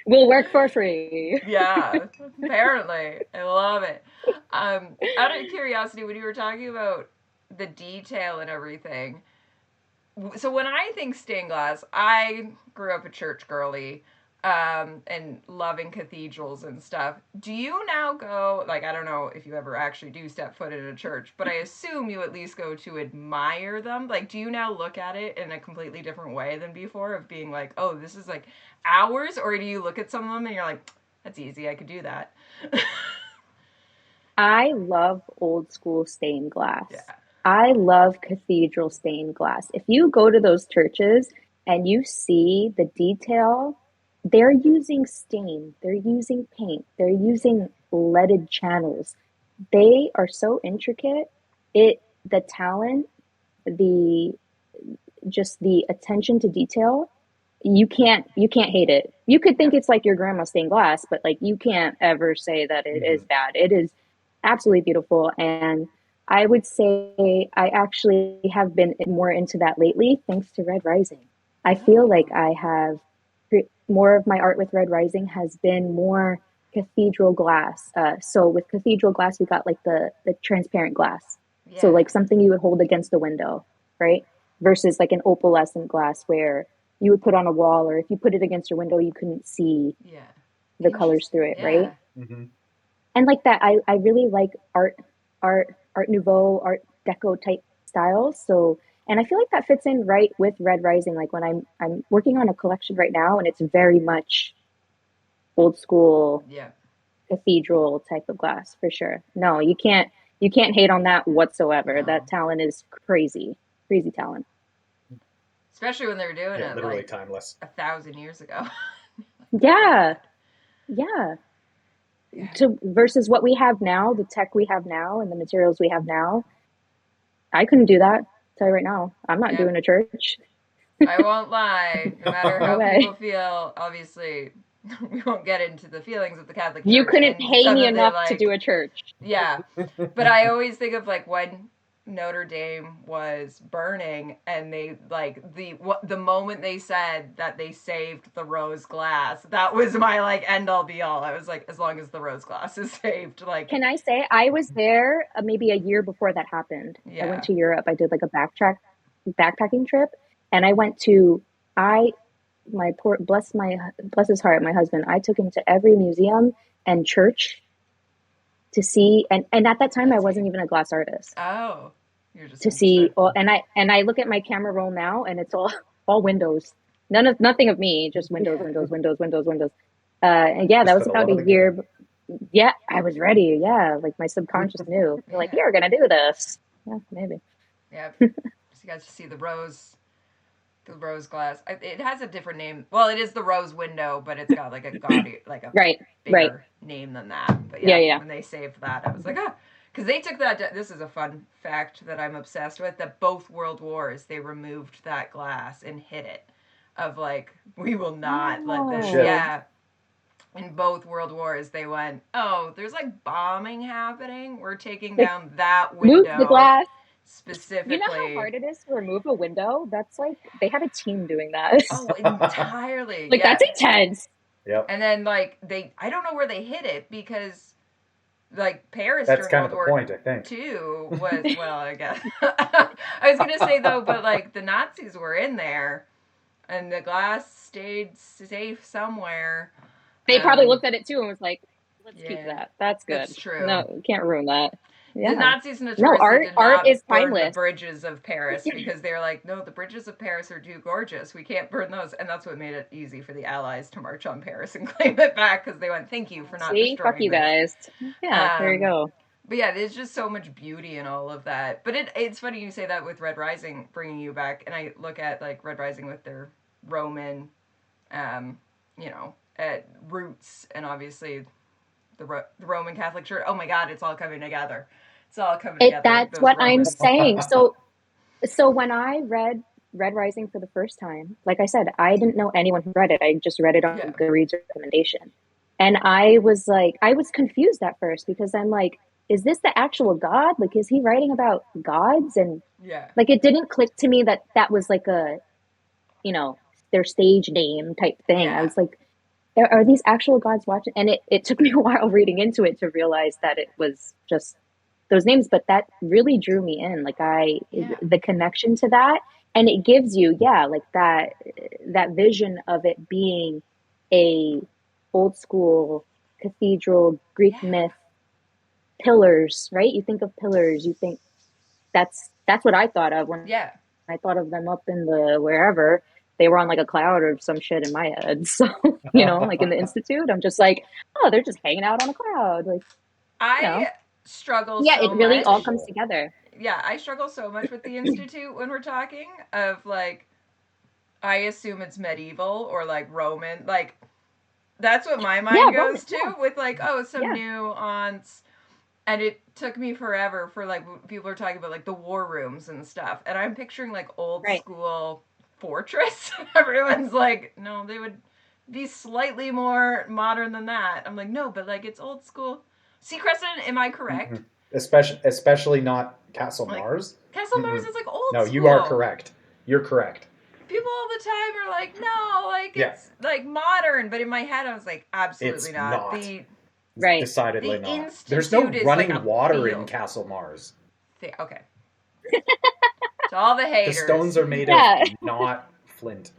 S4: We'll work for free.
S2: Yeah, apparently. I love it. Out of curiosity, when you were talking about the detail and everything, so when I think stained glass, I grew up a church girly, and loving cathedrals and stuff. Do you now go, like, I don't know if you ever actually do step foot in a church, but I assume you at least go to admire them. Like, do you now look at it in a completely different way than before of being like, oh, this is like ours? Or do you look at some of them and you're like, that's easy, I could do that?
S4: I love old school stained glass.
S2: Yeah.
S4: I love cathedral stained glass. If you go to those churches and you see the detail, they're using stain, they're using paint, they're using leaded channels. They are so intricate. The talent, the just the attention to detail, you can't hate it. You could
S2: Yeah.
S4: think it's like your grandma's stained glass, but like you can't ever say that it is
S3: Mhm.
S4: bad. It is absolutely beautiful. And I would say I actually have been more into that lately thanks to Red Rising. I feel like
S2: Oh.
S4: I have more of my art with Red Rising has been more cathedral glass. So with cathedral glass, we got like the transparent glass. So
S2: Yeah.
S4: like something you would hold against a window, right? Versus like an opalescent glass where you would put on a wall, or if you put it against your window, you couldn't see
S2: Yeah.
S4: the colors
S2: Interesting.
S4: through it, right?
S2: Yeah.
S3: Mhm.
S4: And like that, I really like art nouveau, art deco type styles. So, and I feel like that fits in right with Red Rising. Like when I'm working on a collection right now, and it's very much old school
S2: Yeah.
S4: cathedral type of glass for sure. No, you can't hate on that whatsoever. That
S2: No.
S4: talent is crazy, crazy talent.
S2: Especially when they were doing
S3: Yeah,
S2: it
S3: literally
S2: like
S3: timeless.
S2: 1,000 years ago. Oh my
S4: Yeah,
S2: God.
S4: yeah. to versus what we have now, the tech we have now and the materials we have now. I couldn't do that. I'll tell you right now. I'm not doing a church.
S2: I won't lie. No matter
S4: No
S2: how
S4: way.
S2: people feel, obviously, we won't get into the feelings of the Catholic
S4: You
S2: Church
S4: couldn't
S2: and
S4: pay
S2: some
S4: me
S2: of the
S4: enough to do
S2: like,
S4: a church.
S2: yeah. But I always think of like when Notre Dame was burning, and they like the moment they said that they saved the rose glass, that was my like end all be all. I was like, as long as the rose glass is saved, like.
S4: Can I say I was there maybe a year before that happened? I went
S2: Yeah.
S4: to Europe. I did like a backpacking trip, and I went to I my poor bless his heart, my husband. I took him to every museum and church to see, and at that time I
S2: That's
S4: wasn't
S2: neat.
S4: even a glass artist.
S2: Oh, you're just
S4: To see
S2: interested.
S4: all, and I look at my camera roll now, and it's all windows. Nothing of me, just windows,
S2: Yeah.
S4: windows, windows, windows, windows. And yeah, that
S3: Just
S4: was
S3: for the
S4: about
S3: love
S4: a
S3: of the
S4: year.
S3: game.
S4: Yeah, I was ready. Yeah, like my subconscious knew. They're like,
S2: Yeah.
S4: you're gonna do this. Yeah, maybe.
S2: Yeah. So you guys see the rose glass. It has a different name. Well, it is the rose window, but it's got like a gaudy, like a
S4: Right, right.
S2: bigger name than that. But
S4: Yeah,
S2: yeah,
S4: yeah.
S2: when they saved that, I was like, ah, because they took that. This is a fun fact that I'm obsessed with. That both World Wars they removed that glass and hid it. Of like, we will not let
S3: No
S2: this.
S3: shit.
S4: Oh,
S2: Yeah, in both world wars they went, oh, there's like bombing happening, we're taking
S4: like
S2: down that
S4: move the
S2: window
S4: glass. You know how
S2: specifically.
S4: hard it is to remove a window? That's like they had a team doing that.
S2: Oh, entirely,
S4: Like that's
S2: yeah.
S4: intense.
S3: Yep.
S2: And then like I don't know where they hid it, because like Paris
S3: That's
S2: during
S3: kind of
S2: World
S3: the
S2: War
S3: point, I think.
S2: II was, well, I guess I was gonna say though, but like the Nazis were in there and the glass stayed safe somewhere.
S4: They probably
S2: um
S4: looked at it too and was like, let's keep
S2: yeah,
S4: that. That's good.
S2: that's true.
S4: No, can't ruin that.
S2: The
S4: Yeah.
S2: Nazis
S4: No,
S2: notoriously
S4: art
S2: did
S4: art
S2: not
S4: is
S2: burn the
S4: timeless.
S2: bridges of Paris, because they're like, no, the bridges of Paris are too gorgeous. We can't burn those. And that's what made it easy for the Allies to march on Paris and claim it back, because they went, thank you for not
S4: See? Fuck
S2: destroying
S4: you
S2: this.
S4: guys. Yeah, there you
S2: Um,
S4: go.
S2: but yeah, there's just so much beauty in all of that. But it's funny you say that with Red Rising bringing you back. And I look at like Red Rising with their Roman, um, you know, roots, and obviously the Roman Catholic Church. Oh my God, it's all coming together. It's all coming together with
S4: That's
S2: those
S4: what I'm
S2: Romans.
S4: saying. So when I read Red Rising for the first time, like I said, I didn't know anyone who read it. I just read it on
S2: Yeah.
S4: Goodreads recommendation. And I was like, I was confused at first because I'm like, is this the actual God? Like, is he writing about gods? And
S2: Yeah.
S4: like, it didn't click to me that that was like a, you know, their stage name type thing. I
S2: Yeah.
S4: was like, are these actual gods watching? And it took me a while reading into it to realize that it was just those names, but that really drew me in. Like
S2: Yeah.
S4: the connection to that, and it gives you, yeah, like that vision of it being a old school cathedral Greek
S2: Yeah.
S4: myth pillars, right? You think of pillars, you think that's what I thought of when
S2: Yeah.
S4: I thought of them up in the wherever they were on like a cloud or some shit in my head. So, like in the institute, I'm just like, oh, they're just hanging out on a cloud. Like, you know,
S2: I struggle
S4: yeah,
S2: so
S4: it really all
S2: much.
S4: comes together.
S2: Yeah, I struggle so much with the Institute when we're talking of like, I assume it's medieval or like Roman. Like, that's what my
S4: Yeah,
S2: mind
S4: Roman.
S2: goes to with like, oh, some
S4: Yeah,
S2: nuance. And it took me forever for like, people are talking about like the war rooms and stuff. And I'm picturing like old
S4: right.
S2: school fortress. Everyone's like, no, they would be slightly more modern than that. I'm like, no, but like it's old school. See, Crescent, am I correct?
S3: Especially not Castle
S2: Like,
S3: Mars.
S2: Castle Mars
S3: Mm-mm.
S2: is like old
S3: No, you are
S2: school.
S3: correct. You're correct.
S2: People all the time are like, no, like
S3: Yeah,
S2: it's like modern. But in my head, I was like, absolutely
S3: it's
S2: not.
S3: not.
S4: Right.
S3: Decidedly
S2: The
S3: not. There's no
S2: Institute is like
S3: running
S2: a
S3: water in
S2: field.
S3: Castle Mars.
S2: Okay. To all the
S3: The
S2: haters.
S3: stones are made of
S4: Yeah.
S3: not flint.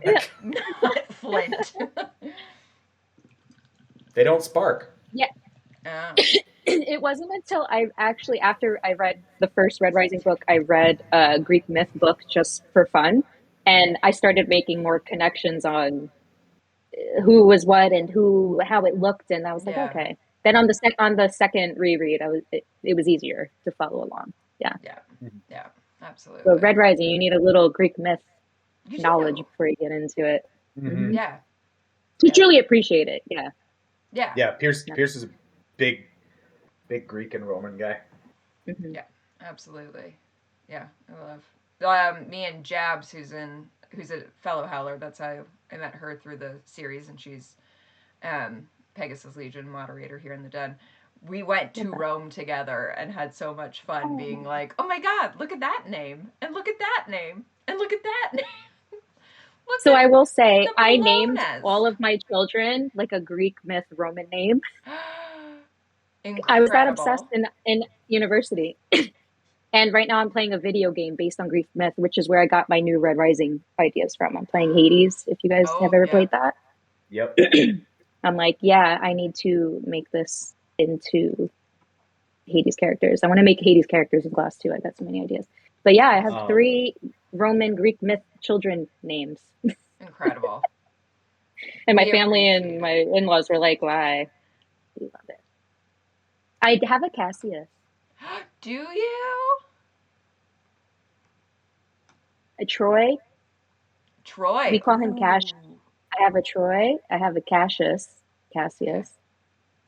S4: Yeah.
S2: Not Flint.
S3: They don't spark.
S4: Yeah.
S2: Oh.
S4: It wasn't until I actually, after I read the first Red Rising book, I read a Greek myth book just for fun. And I started making more connections on who was what and how it looked. And I was like,
S2: Yeah.
S4: okay. Then on the second reread, it was easier to follow along. Yeah.
S2: Yeah. Yeah.
S4: So
S2: Absolutely.
S4: Red Rising, you need a little Greek myth
S2: You
S4: knowledge
S2: do.
S4: before you get into it.
S3: Mm-hmm.
S2: Yeah.
S4: To
S2: Yeah.
S4: truly appreciate it. Yeah.
S2: Yeah.
S3: Yeah, Pierce is a big Greek and Roman guy.
S4: Mm-hmm.
S2: Yeah, absolutely. Yeah, I love me and Jabs, who's a fellow Howler. That's how I met her through the series, and she's Pegasus Legion moderator here in the Den. We went to Rome together and had so much fun being like, oh my god, look at that name, and look at that name, and look at that name.
S4: So I will say, I named all of my children like a Greek myth Roman name.
S2: Incredible.
S4: I was that obsessed in university. And right now I'm playing a video game based on Greek myth, which is where I got my new Red Rising ideas from. I'm playing Hades, if you guys have ever played that.
S3: Yep.
S4: I'm like, yeah, I need to make this into Hades characters. I want to make Hades characters in Glass too. I got so many ideas. But yeah, I have 3 Roman Greek myth children names.
S2: Incredible.
S4: And my family and my in-laws were like, why? We love it. I have a Cassius.
S2: Do you?
S4: A Troy.
S2: Troy.
S4: We call him Cash. I have a Troy. I have a Cassius. Yeah.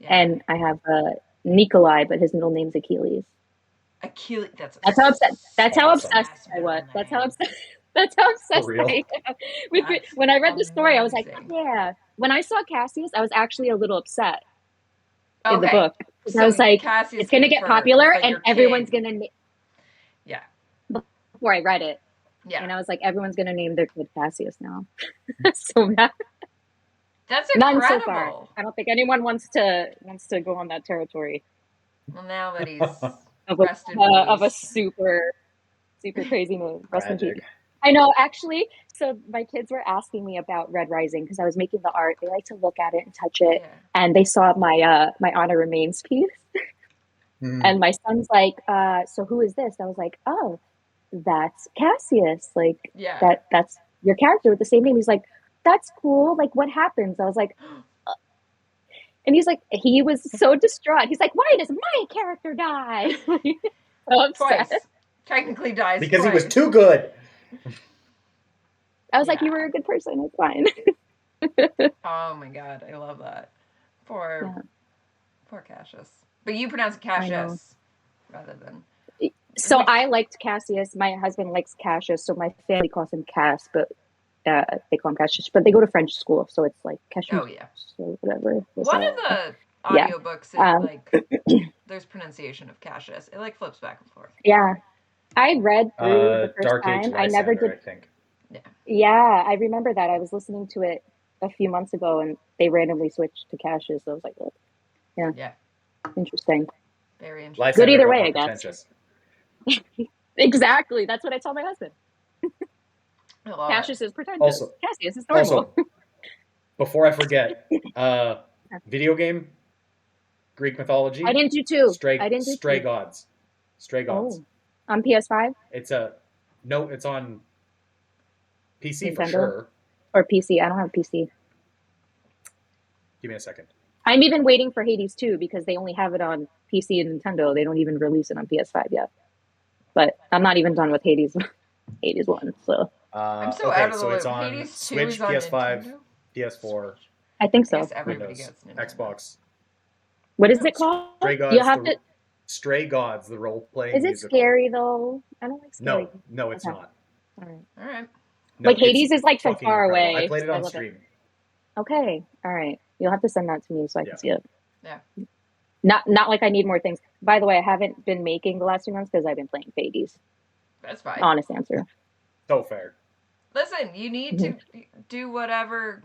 S4: And I have a Nikolai, but his middle name's Achilles.
S2: Achilles. That's
S4: how obsessed. That's how obsessed I was. That's how obsessed. That's how obsessed I am. When I read the story, I was like, yeah. When I saw Cassius, I was actually a little upset in the book. So I was like, Cassius it's going to get popular and everyone's going to...
S2: Yeah.
S4: Before I read it. Yeah. And I was like, everyone's going to name their kid Cassius now. So bad.
S2: That's incredible.
S4: None so far. I don't think anyone wants to go on that territory.
S2: Well, now that he's
S4: of a super crazy name. Rest in peace. I know, actually. So my kids were asking me about Red Rising because I was making the art. They like to look at it and touch it, and they saw my my Honor Remains piece. And my son's like, "So who is this?" I was like, "Oh, that's Cassius. Like, that's your character with the same name." He's like, "That's cool. Like, what happens?" I was like, and he's like, he was so distraught. He's like, "Why does my character die?"
S2: Twice. Technically dies
S3: because he was too good.
S4: I was like, "You were a good person. It's fine."
S2: Oh my god, I love that. Poor Cassius. But you pronounce it Cassius rather than.
S4: So I liked Cassius. My husband likes Cassius, so my family calls him Cass, but they call him Cassius. But they go to French school, so it's like Cassius.
S2: Oh yeah.
S4: So whatever.
S2: One of the audiobooks, there's pronunciation of Cassius. It like flips back and forth.
S4: Yeah, I read through the first
S3: Dark
S4: time.
S3: Age
S4: I never did.
S3: I think.
S4: Yeah, I remember that. I was listening to it a few months ago, and they randomly switched to Cassius. So I was like, oh, yeah, interesting.
S2: Very interesting.
S4: Good either way, I guess. Exactly. That's what I tell my husband. Cassius is pretentious. Cassius is normal.
S3: Also, before I forget, video game, Greek mythology.
S4: I didn't do 2.
S3: Stray Gods. Stray Gods.
S4: Oh. On PS5?
S3: It's on PC Nintendo? For sure.
S4: Or PC. I don't have PC.
S3: Give me a second.
S4: I'm even waiting for Hades 2 because they only have it on PC and Nintendo. They don't even release it on PS5 yet. But I'm not even done with Hades 1. So
S2: I'm so out of the loop.
S3: It's on
S2: Hades
S3: Switch, PS5, PS4.
S4: I think so.
S2: I guess everybody gets
S3: Xbox.
S4: What is it called?
S3: Stray Gods.
S4: You have to.
S3: Stray Gods, the role-playing.
S4: Is it musical. Scary though? I don't like scary.
S3: No, it's not.
S2: All right.
S3: No,
S4: like Hades is like from far
S3: incredible.
S4: away.
S3: I played it on stream.
S4: Okay, all right. You'll have to send that to me so I can see it.
S2: Yeah.
S4: Not like I need more things. By the way, I haven't been making the last 2 months because I've been playing Hades.
S2: That's fine.
S4: Honest answer.
S3: So fair.
S2: Listen, you need to do whatever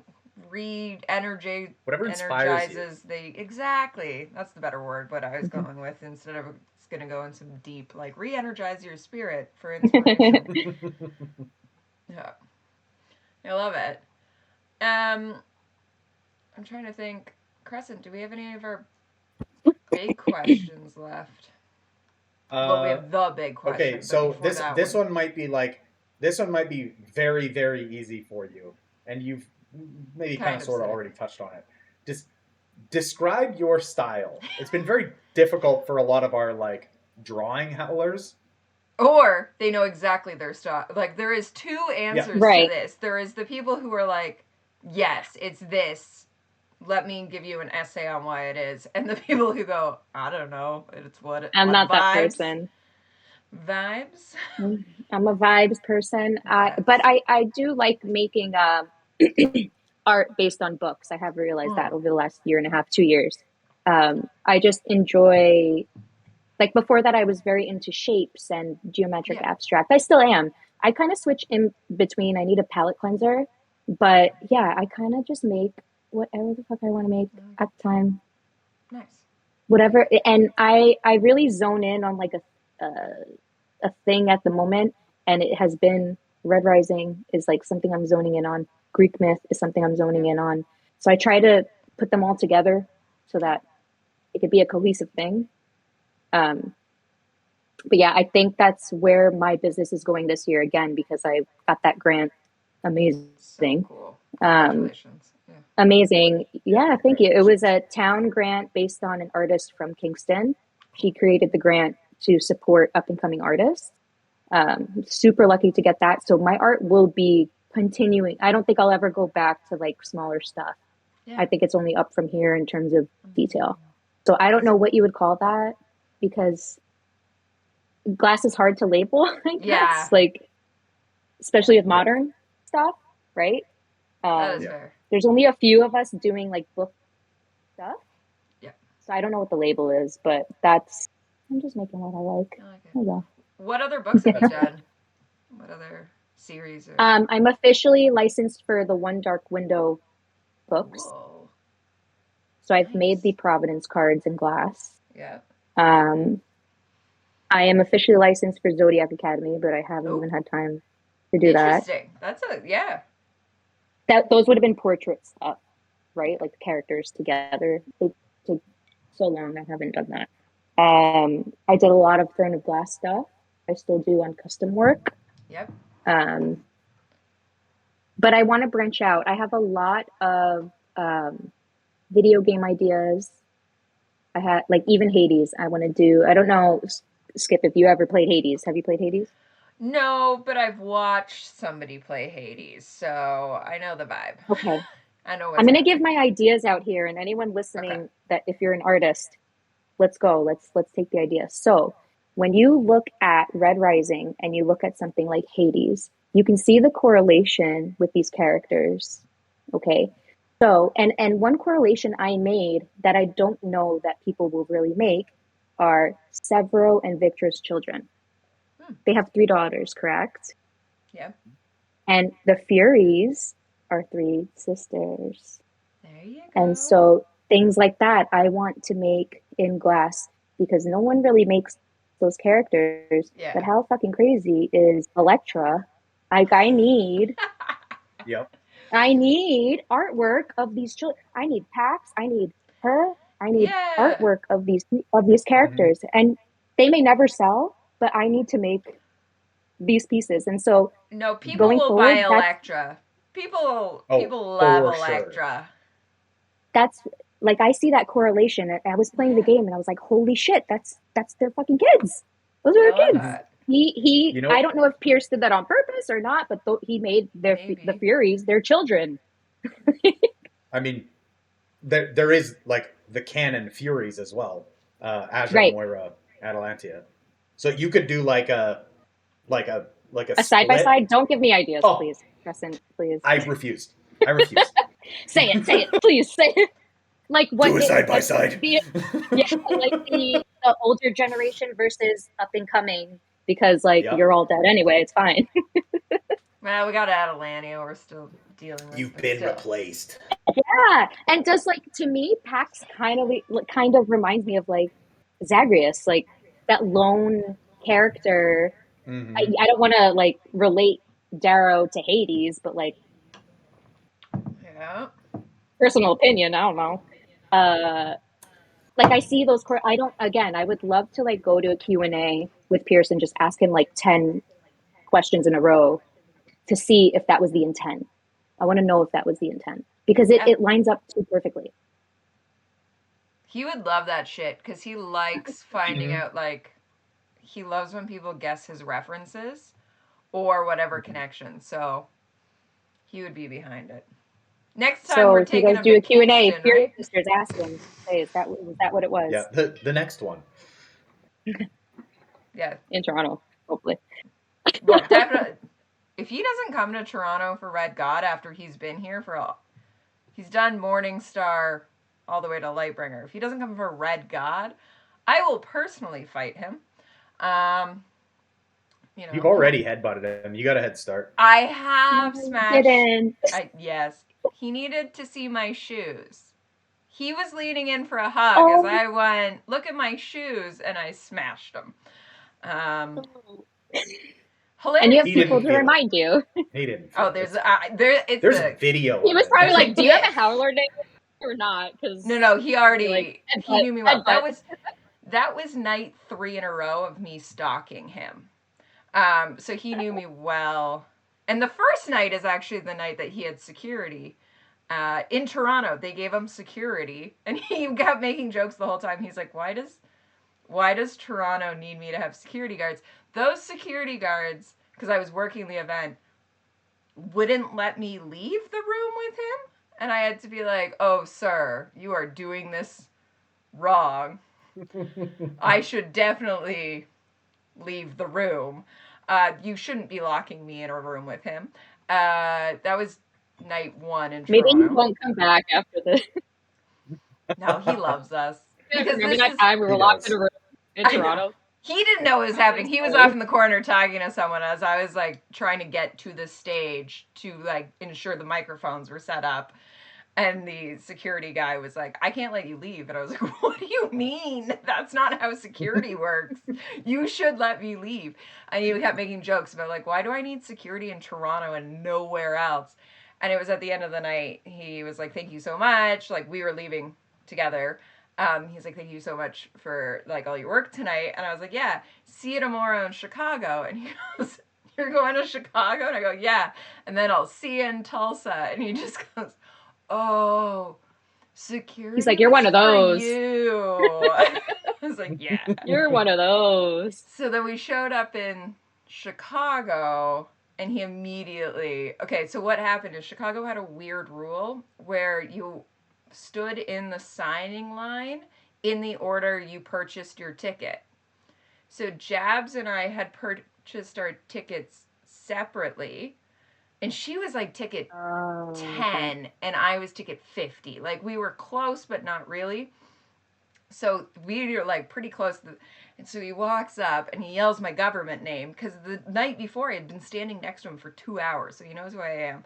S2: energizes you. Exactly. That's the better word. What I was going with instead of it's going to go in some deep like re-energize your spirit for inspiration. Yeah, I love it. I'm trying to think. Crescent, do we have any of our big questions left? Well, we have the big question.
S3: Okay, so this one might be very, very easy for you, and you've maybe kind of sort of already touched on it. Just describe your style. It's been very difficult for a lot of our like drawing howlers.
S2: Or they know exactly their style. Like there is 2 answers to this. There is the people who are like, yes, it's this. let me give you an essay on why it is. And the people who go, I don't know, it's what
S4: I'm not that
S2: vibes.
S4: person.
S2: Vibes.
S4: I'm a vibes person. But I do like making art based on books. I have realized that over the last year and a half, 2 years. I just enjoy, like before that, I was very into shapes and geometric abstract. I still am. I kind of switch in between. I need a palette cleanser, but yeah, I kind of just make whatever the fuck I want to make at the time.
S2: Nice.
S4: Whatever, and I really zone in on like a thing at the moment, and it has been Red Rising is like something I'm zoning in on. Greek myth is something I'm zoning in on. So I try to put them all together so that it could be a cohesive thing. But yeah, I think that's where my business is going this year again because I got that grant. Amazing.
S2: So cool. Congratulations.
S4: Amazing. Yeah, thank you. It was a town grant based on an artist from Kingston. She created the grant to support up and coming artists. Super lucky to get that. So my art will be continuing. I don't think I'll ever go back to like smaller stuff. Yeah. I think it's only up from here in terms of detail. So I don't know what you would call that because glass is hard to label, I guess. Yeah. Like, especially with modern stuff, right?
S2: That is fair.
S4: There's only a few of us doing like book stuff. Yeah. So I don't know what the label is, but I'm just making what I like.
S2: I like it. Oh, yeah. What other books have you done? What other series?
S4: I'm officially licensed for the One Dark Window books. Whoa. So I've made the Providence cards in glass.
S2: Yeah.
S4: I am officially licensed for Zodiac Academy, but I haven't even had time to do that.
S2: Interesting. That's
S4: those would have been portrait stuff, right? Like the characters together. It took so long I haven't done that. I did a lot of Throne of Glass stuff. I still do on custom work.
S2: Yep.
S4: But I want to branch out. I have a lot of video game ideas. I had like even Hades. I want to do. I don't know, Skip, if you ever played Hades. Have you played Hades?
S2: No, but I've watched somebody play Hades, so I know the vibe.
S4: Okay.
S2: I know.
S4: I'm going to give my ideas out here, and anyone listening that if you're an artist, let's go. Let's take the idea. So when you look at Red Rising and you look at something like Hades, you can see the correlation with these characters. Okay. So, and one correlation I made that I don't know that people will really make are Severo and Victor's children. They have 3 daughters, correct?
S2: Yeah.
S4: And the Furies are 3 sisters.
S2: There you go.
S4: And so things like that I want to make in glass because no one really makes those characters. Yeah. But how fucking crazy is Electra? Like I need
S3: Yep.
S4: I need artwork of these children. I need Pax. I need her. I need artwork of these characters. Mm-hmm. And they may never sell, but I need to make these pieces. And so
S2: no, people will buy Electra. People love Electra. Sure.
S4: That's like I see that correlation. I was playing the game and I was like, holy shit, that's their fucking kids. Those are their kids. That. He I don't know if Pierce did that on purpose or not, but he made the Furies their children.
S3: I mean, there is like the canon Furies as well. Azure, Moira, Atalantia. So you could do like a
S4: side by side. Don't give me ideas, please, Preston. Please.
S3: I refused.
S4: Say it, please say it. Like what?
S3: Do a side by side.
S4: Like the older generation versus up and coming. Because you're all dead anyway, it's fine.
S2: Well, we got Atalanta. We're still dealing with.
S3: You've been replaced.
S4: Yeah, and just like to me, Pax kind of reminds me of like Zagreus, like that lone character. Mm-hmm. I don't want to like relate Darrow to Hades, but like, personal opinion. I don't know. Like I see those. I would love to like go to a Q&A with Pierce and just ask him like 10 questions in a row to see if that was the intent. I want to know if that was the intent because it lines up too perfectly.
S2: He would love that shit because he likes finding out like he loves when people guess his references or whatever connection. So he would be behind it. Next time we're taking a vacation,
S4: do a Q&A,
S2: right?
S4: Fury Sisters asking, hey, was that what it was?
S3: Yeah, the next one.
S2: Yeah.
S4: In Toronto, hopefully.
S2: Well, definitely. If he doesn't come to Toronto for Red God after he's been here he's done Morning Star all the way to Lightbringer. If he doesn't come for Red God, I will personally fight him.
S3: You've already headbutted him. You got a head start.
S2: I have smashed.
S4: Didn't.
S2: Yes. He needed to see my shoes. He was leaning in for a hug as I went, look at my shoes, and I smashed him. Hilarious.
S4: And you have people to remind you.
S3: He didn't.
S2: There's
S3: video.
S4: He was probably like, "Do you have a howler name or not?" Because
S2: no, he already he knew me well. That was night 3 in a row of me stalking him. So he knew me well. And the first night is actually the night that he had security. In Toronto, they gave him security, and he kept making jokes the whole time. He's like, why does Toronto need me to have security guards? Those security guards, because I was working the event, wouldn't let me leave the room with him. And I had to be like, oh, sir, you are doing this wrong. I should definitely leave the room. You shouldn't be locking me in a room with him. That was night 1 in Toronto.
S4: Maybe he won't come back after this.
S2: No, he loves us.
S4: Because remember that time we were locked in a room in Toronto?
S2: He didn't know what was happening. He was off in the corner talking to someone as I was like trying to get to the stage to like ensure the microphones were set up. And the security guy was like, I can't let you leave. And I was like, what do you mean? That's not how security works. You should let me leave. And he kept making jokes about like, why do I need security in Toronto and nowhere else? And it was at the end of the night. He was like, thank you so much. Like we were leaving together. He's like, thank you so much for like all your work tonight. And I was like, yeah, see you tomorrow in Chicago. And he goes, you're going to Chicago? And I go, yeah. And then I'll see you in Tulsa. And he just goes, oh, security.
S4: He's like, you're one of those.
S2: You. I was like, yeah.
S4: You're one of those.
S2: So then we showed up in Chicago, and he immediately, okay, so what happened is Chicago had a weird rule where you stood in the signing line in the order you purchased your ticket. So Jabs and I had purchased our tickets separately. And she was like ticket 10, and I was ticket 50. Like, we were close, but not really. So we were like pretty close. And so he walks up, and he yells my government name, because the night before I had been standing next to him for 2 hours, so he knows who I am.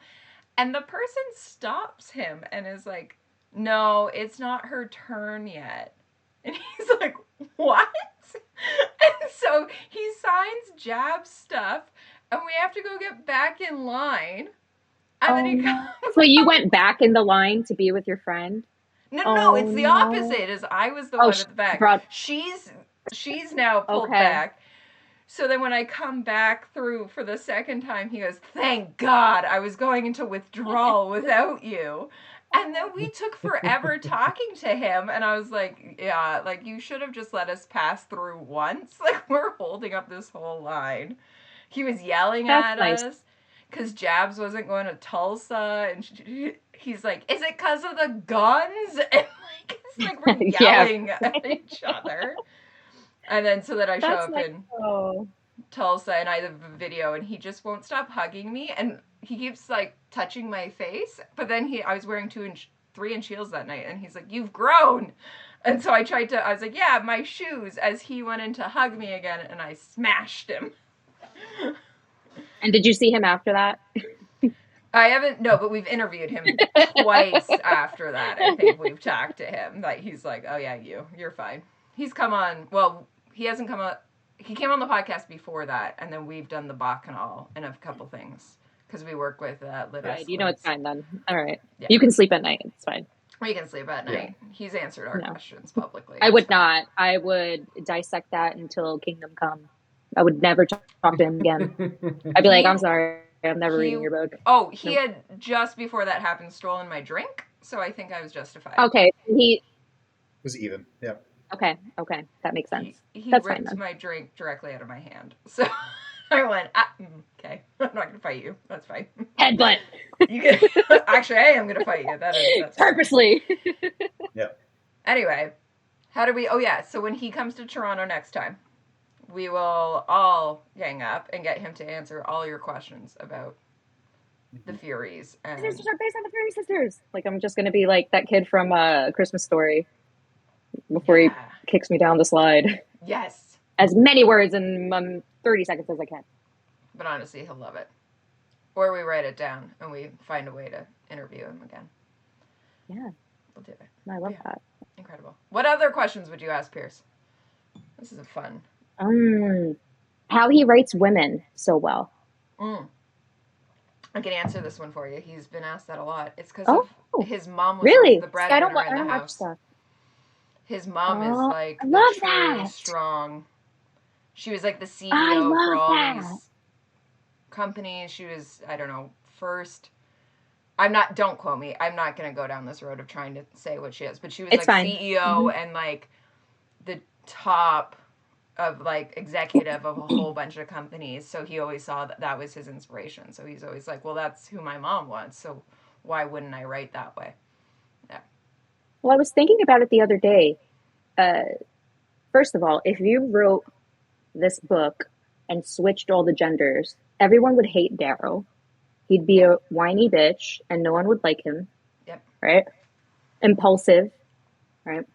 S2: And the person stops him and is like, no, it's not her turn yet. And he's like, what? And so he signs Jab's stuff, and we have to go get back in line. And then he comes.
S4: So you went back in the line to be with your friend?
S2: No, it's the opposite. Is I was the one at the back. She's now pulled back. So then when I come back through for the second time, he goes, thank God, I was going into withdrawal without you. And then we took forever talking to him, and I was like, yeah, like, you should have just let us pass through once. Like, we're holding up this whole line. He was yelling at us because Jabs wasn't going to Tulsa, and he's like, is it because of the guns? And like, it's like we're yelling at each other. And then so that I show up in Tulsa, and I have a video, and he just won't stop hugging me, and he keeps like touching my face. But then I was wearing 3-inch heels that night, and he's like, you've grown. And so I was like, yeah, my shoes, as he went in to hug me again, and I smashed him.
S4: And did you see him after that?
S2: I haven't, no, but we've interviewed him twice after that. I think we've talked to him. Like, he's like, oh yeah, you're fine. He's come on, well, he hasn't come on, he came on the podcast before that, and then we've done the Bacchanal and a couple things, because we work with Lidis.
S4: Right, you know it's fine then. All right. Yeah. You can sleep at night, it's fine.
S2: We can sleep at night. Yeah. He's answered our questions publicly.
S4: I would not. I would dissect that until Kingdom Come. I would never talk to him again. I'd be like, I'm sorry, I'm never reading your book.
S2: Oh, he had, just before that happened, stolen my drink, so I think I was justified.
S4: Okay,
S3: it was even, yeah.
S4: Okay, that makes sense.
S2: He ripped my drink directly out of my hand, so I went, okay, I'm not gonna fight you. That's fine.
S4: Headbutt.
S2: You can actually, I am gonna fight you. That's
S4: purposely.
S3: Yeah.
S2: Anyway, how do we? Oh yeah. So when he comes to Toronto next time, we will all gang up and get him to answer all your questions about the Furies. And
S4: Sisters are based on the Fury sisters. Like I'm just gonna be like that kid from Christmas Story before he kicks me down the slide.
S2: Yes.
S4: As many words in 30 seconds as I can.
S2: But honestly, he'll love it. Or we write it down and we find a way to interview him again.
S4: Yeah.
S2: We'll do it.
S4: I love that.
S2: Incredible. What other questions would you ask Pierce? This is a fun.
S4: How he writes women so well.
S2: I can answer this one for you. He's been asked that a lot. It's because of his mom was
S4: really?
S2: the breadwinner in the house.
S4: Stuff.
S2: His mom is like
S4: I
S2: the true
S4: that.
S2: strong. She was like the CEO for all these companies. She was, I don't know, first. Don't quote me. I'm not going to go down this road of trying to say what she is, but she was like fine. CEO and like the top of like executive of a whole bunch of companies. So he always saw that was his inspiration. So he's always like, well, that's who my mom was. So why wouldn't I write that way? Yeah.
S4: Well, I was thinking about it the other day. First of all, if you wrote this book and switched all the genders, everyone would hate Darrow. He'd be a whiny bitch and no one would like him.
S2: Yep.
S4: Right? Impulsive. Right?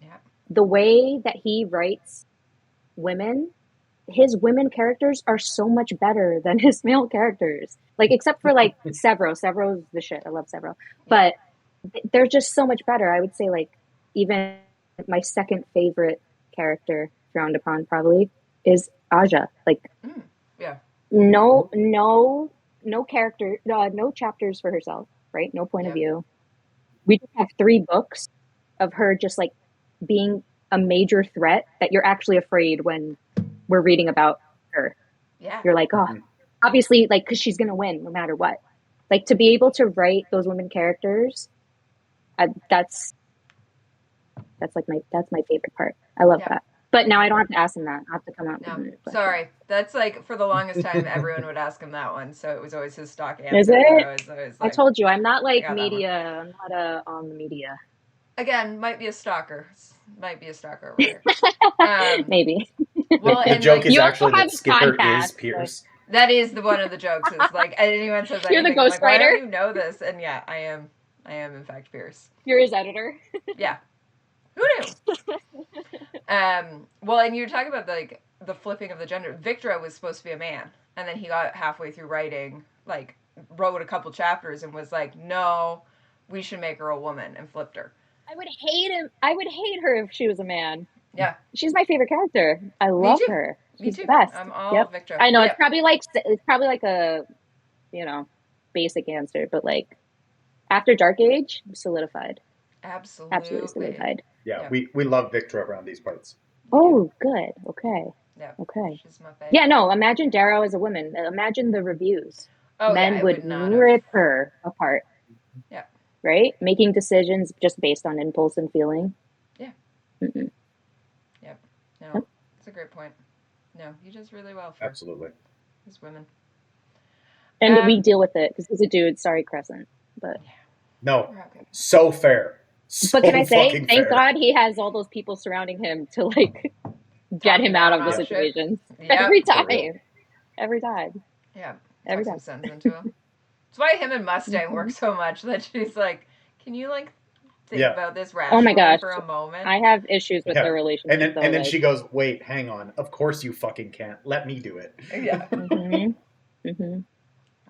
S2: Yeah.
S4: The way that he writes women, his women characters are so much better than his male characters. Like, except for like Severo. Severo's the shit. I love Severo. But they're just so much better. I would say, like, even my second favorite character, frowned upon probably, is Aja. Like, no character, no chapters for herself, right? No point of view. We just have 3 books of her just like being a major threat that you're actually afraid when we're reading about her.
S2: Yeah.
S4: You're like, oh, obviously, like, because she's going to win no matter what. Like, to be able to write those women characters, that's my favorite part. I love that. But now I don't have to ask him that. I have to come out with
S2: it. Sorry. That's like, for the longest time, everyone would ask him that one. So it was always his stock answer.
S4: Is it?
S2: I was always
S4: like, I told you, I'm not like media. I'm not on the media.
S2: Again, might be a stalker. Might be a stalker over here.
S4: Maybe.
S3: Well, the joke is actually that Skipper is Pierce.
S2: That is one of the jokes. It's like, anyone says anything,
S4: you're the ghostwriter.
S2: Like, why don't you know this? And yeah, I am in fact Pierce.
S4: You're his editor.
S2: Yeah. Who knew? Well, and you're talking about like the flipping of the gender. Victra was supposed to be a man, and then he got halfway through writing, like wrote a couple chapters, and was like, "No, we should make her a woman," and flipped her.
S4: I would hate him. I would hate her if she was a man.
S2: Yeah,
S4: she's my favorite character. I love her. She's the best.
S2: I'm all Victra.
S4: I know it's probably like a, basic answer, but like after Dark Age, solidified. Absolutely solidified.
S3: Yeah, we love Victra around these parts.
S4: Oh, good. Okay.
S2: Yeah.
S4: Okay.
S2: She's my favorite.
S4: Yeah, no, imagine Darrow as a woman. Imagine the reviews.
S2: Oh,
S4: Men would rip her apart.
S2: Yeah.
S4: Right? Making decisions just based on impulse and feeling.
S2: Yeah.
S4: Mm-mm.
S2: Yep. No, it's a great point. No, you just really well for
S3: absolutely
S2: these women.
S4: And we deal with it because he's a dude. Sorry, Crescent. But
S3: no, so fair. So
S4: but can I say, thank
S3: fair.
S4: God he has all those people surrounding him to like get him out of the situations.
S2: Yep.
S4: Every time. Every time.
S2: Yeah.
S4: Every time.
S2: Sends into him. That's why him and Mustang work so much. That she's like, can you like think about this rationally for a moment?
S4: I have issues with their relationship.
S3: And then she goes, wait, hang on. Of course you fucking can't. Let me do it.
S2: Yeah.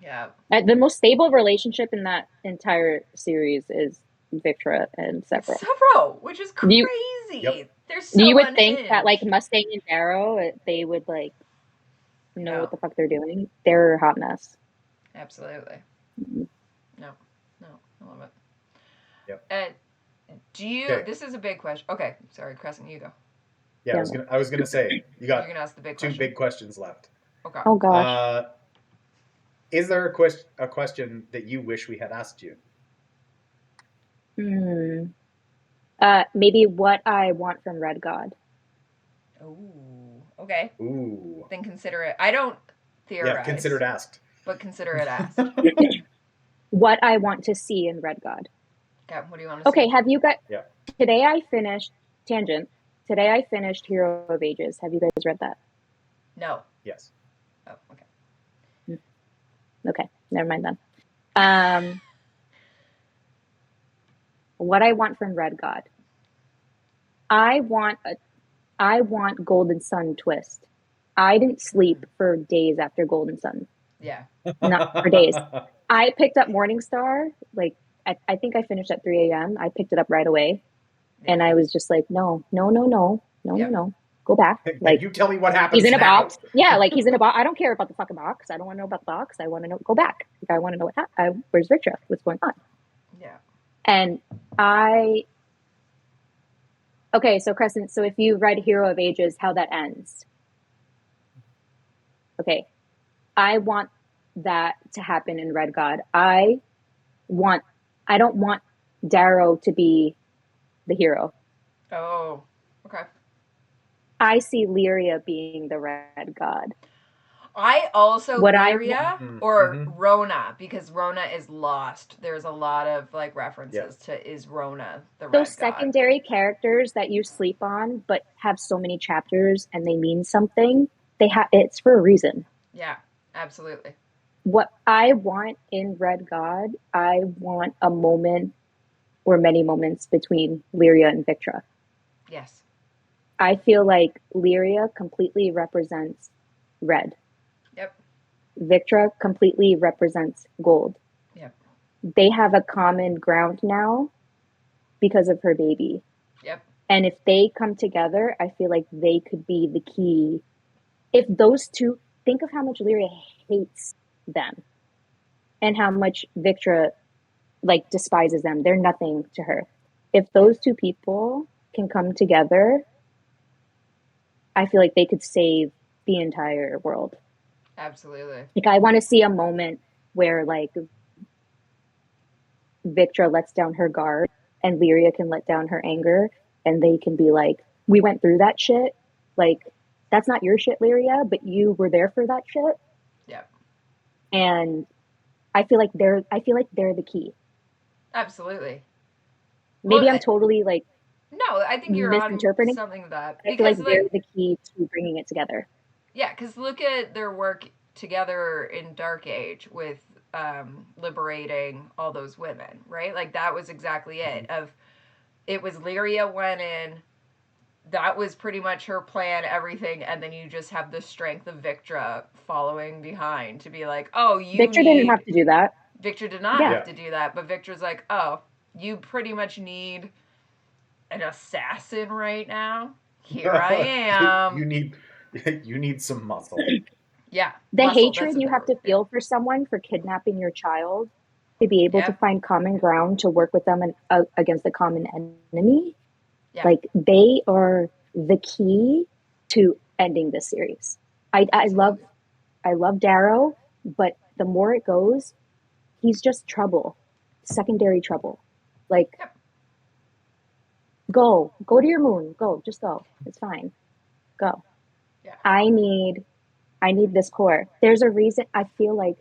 S2: Yeah.
S4: The most stable relationship in that entire series is Victra and
S2: Severo, which is crazy. They're so
S4: you would
S2: unhinged.
S4: think that like Mustang and Darrow, they would like know what the fuck they're doing. They're a hot mess.
S2: Absolutely. No, I love it.
S3: Yep.
S2: Do you? This is a big question. Okay, sorry, Crescent, you go.
S3: Yeah, I was gonna say you got
S2: You're gonna ask the big
S3: 2 big questions left.
S2: Okay.
S4: Oh gosh.
S3: Is there a question that you wish we had asked you?
S4: Maybe what I want from Red God.
S2: Oh, Okay.
S3: Ooh.
S2: Then consider it. I don't theorize.
S3: Yeah, consider it asked.
S2: But consider it asked.
S4: What I want to see in Red God.
S2: Okay, what do you want to see?
S4: Okay, have you got...
S3: Yeah.
S4: Today I finished... Tangent. Today I finished Hero of Ages. Have you guys read that?
S2: No.
S3: Yes.
S2: Oh, okay.
S4: Okay, never mind then. What I want from Red God. I want Golden Sun twist. I didn't sleep for days after Golden Sun.
S2: Yeah.
S4: Not for days. I picked up Morningstar, like, I think I finished at 3 a.m. I picked it up right away. Yeah. And I was just like, no. Go back. Like,
S3: you tell me what happens.
S4: He's in
S3: now.
S4: a box. Yeah, like he's in a box. I don't care about the fucking box. I don't want to know about the box. I want to know. Go back. Like, I want to know where's Victra? What's going on?
S2: Yeah.
S4: And okay, so Crescent. So if you read Hero of Ages, how that ends. Okay, I want that to happen in Red God. I don't want Darrow to be the hero.
S2: Oh, okay.
S4: I see Lyria being the Red God.
S2: I also Lyria or Rona, because Rona is lost. There's a lot of like references to is Rona the Red God.
S4: Those secondary characters that you sleep on but have so many chapters and they mean something, it's for a reason.
S2: Yeah, absolutely.
S4: What I want in Red God, I want a moment or many moments between Lyria and Victra.
S2: Yes.
S4: I feel like Lyria completely represents red.
S2: Yep.
S4: Victra completely represents gold.
S2: Yep.
S4: They have a common ground now because of her baby.
S2: Yep.
S4: And if they come together, I feel like they could be the key. If those two, think of how much Lyria hates them and how much Victra like despises them. They're nothing to her. If those two people can come together, I feel like they could save the entire world.
S2: Absolutely.
S4: Like, I want to see a moment where like Victra lets down her guard and Lyria can let down her anger and they can be like, we went through that shit. Like, that's not your shit, Lyria, but you were there for that shit.
S2: Yeah.
S4: And I feel like they're the key.
S2: Absolutely.
S4: Maybe I'm totally like
S2: no, I think you're
S4: misinterpreting
S2: on something that
S4: I feel like they're the key to bringing it together.
S2: Yeah, because look at their work together in Dark Age with liberating all those women, right? Like that was exactly it. It was Lyria went in, that was pretty much her plan, everything, and then you just have the strength of Victra following behind to be like, oh,
S4: Victra didn't have to do that.
S2: Victra did not have to do that, but Victra's like, oh, you pretty much need an assassin right now. Here I am.
S3: you need some muscle.
S2: Yeah.
S4: The hatred you have to feel for someone for kidnapping your child to be able to find common ground to work with them and against a common enemy. Yeah. Like they are the key to ending this series. I love Darrow, but the more it goes, he's just trouble, secondary trouble. Like, go to your moon, just go. It's fine. Go. Yeah. I need this core. There's a reason I feel like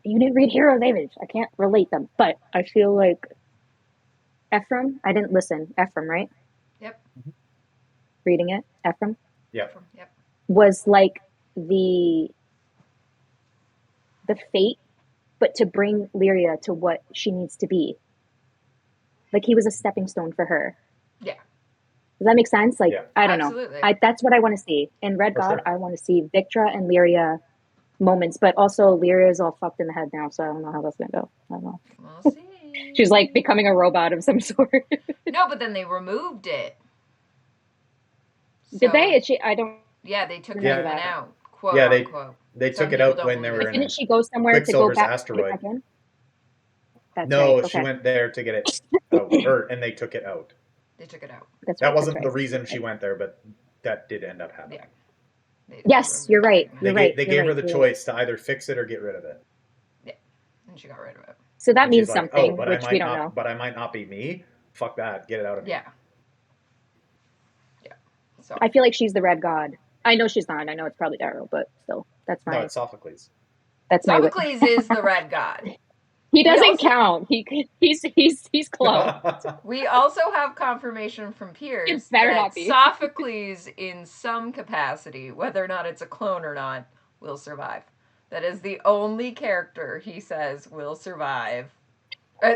S4: you didn't read Hero of Ages. I can't relate them, but I feel like Ephraim, I didn't listen. Ephraim, right?
S2: Yep.
S4: Reading it, Ephraim?
S3: Yep.
S4: Was like the fate, but to bring Lyria to what she needs to be. Like he was a stepping stone for her.
S2: Yeah.
S4: Does that make sense? Like, I don't know. That's what I want to see. In Red God, I want to see Victra and Lyria moments, but also Lyria is all fucked in the head now, so I don't know how that's gonna go. I don't know.
S2: We'll see.
S4: She's like becoming a robot of some sort.
S2: No, but then they removed it.
S4: Did they? I don't.
S2: Yeah, they took it out. Quote unquote.
S3: They took it out when they were in.
S4: Didn't she go somewhere to go back?
S3: Asteroid.
S4: That's
S3: no,
S4: right.
S3: She went there to get it out, and they took it out.
S2: They took it out.
S3: That wasn't the reason she went there, but that did end up happening.
S2: Yeah.
S4: Yes, you're right.
S3: They gave her the choice to either fix it or get rid of it.
S2: Yeah, and she got rid of it.
S4: So that means something, which we don't know.
S3: But I might not be me. Fuck that. Get it out of me.
S2: Yeah. So
S4: I feel like she's the red god. I know she's not. I know it's probably Darrow, but still, that's my.
S3: No, it's Sophocles.
S4: That's
S2: Sophocles is the red god.
S4: He doesn't count. He's clone.
S2: We also have confirmation from Pierce that Sophocles, in some capacity, whether or not it's a clone or not, will survive. That is the only character he says will survive.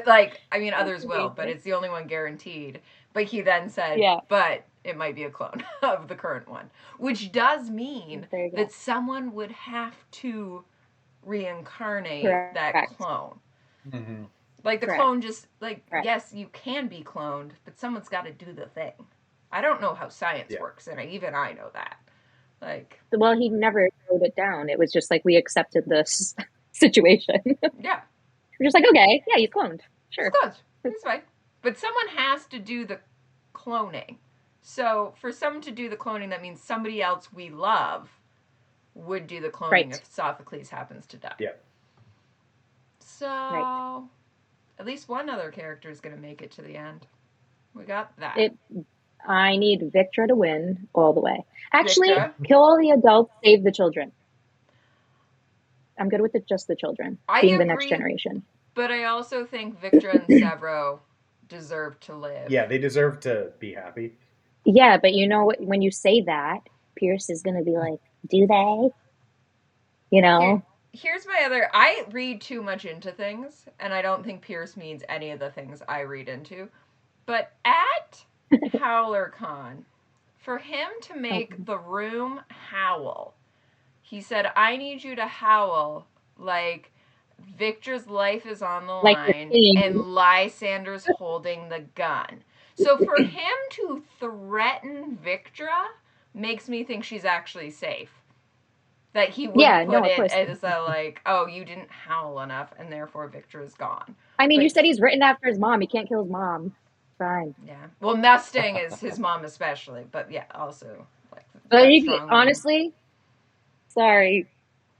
S2: Like, I mean, others will, but it's the only one guaranteed. But he then said, but it might be a clone of the current one, which does mean that someone would have to reincarnate that clone.
S3: Mm-hmm.
S2: Like the clone just yes, you can be cloned, but someone's got to do the thing. I don't know how science works, and even I know that. Like,
S4: well, he never wrote it down. It was just like we accepted this situation.
S2: Yeah,
S4: we're just like, okay, yeah, he's cloned. Sure,
S2: he's cloned. He's fine. But someone has to do the cloning. So for someone to do the cloning, that means somebody else we love would do the cloning if Sophocles happens to die.
S3: Yeah.
S2: So at least one other character is going to make it to the end. We got that.
S4: I need Victra to win all the way. Actually, kill all the adults, save the children. I'm good with just the children being the next generation.
S2: But I also think Victra and Severo deserve to live.
S3: Yeah, they deserve to be happy.
S4: Yeah, but you know, when you say that, Pierce is going to be like, do they? You know?
S2: Here's my other... I read too much into things, and I don't think Pierce means any of the things I read into. But at HowlerCon, for him to make the room howl, he said, I need you to howl like Victor's life is on the line and Lysander's holding the gun. So for him to threaten Victra makes me think she's actually safe. That he wouldn't put it as a like, oh, you didn't howl enough and therefore Victra's gone.
S4: I mean, you said he's written after his mom. He can't kill his mom. Fine.
S2: Yeah. Well, Mustang is his mom especially, but yeah, also like.
S4: But honestly, sorry.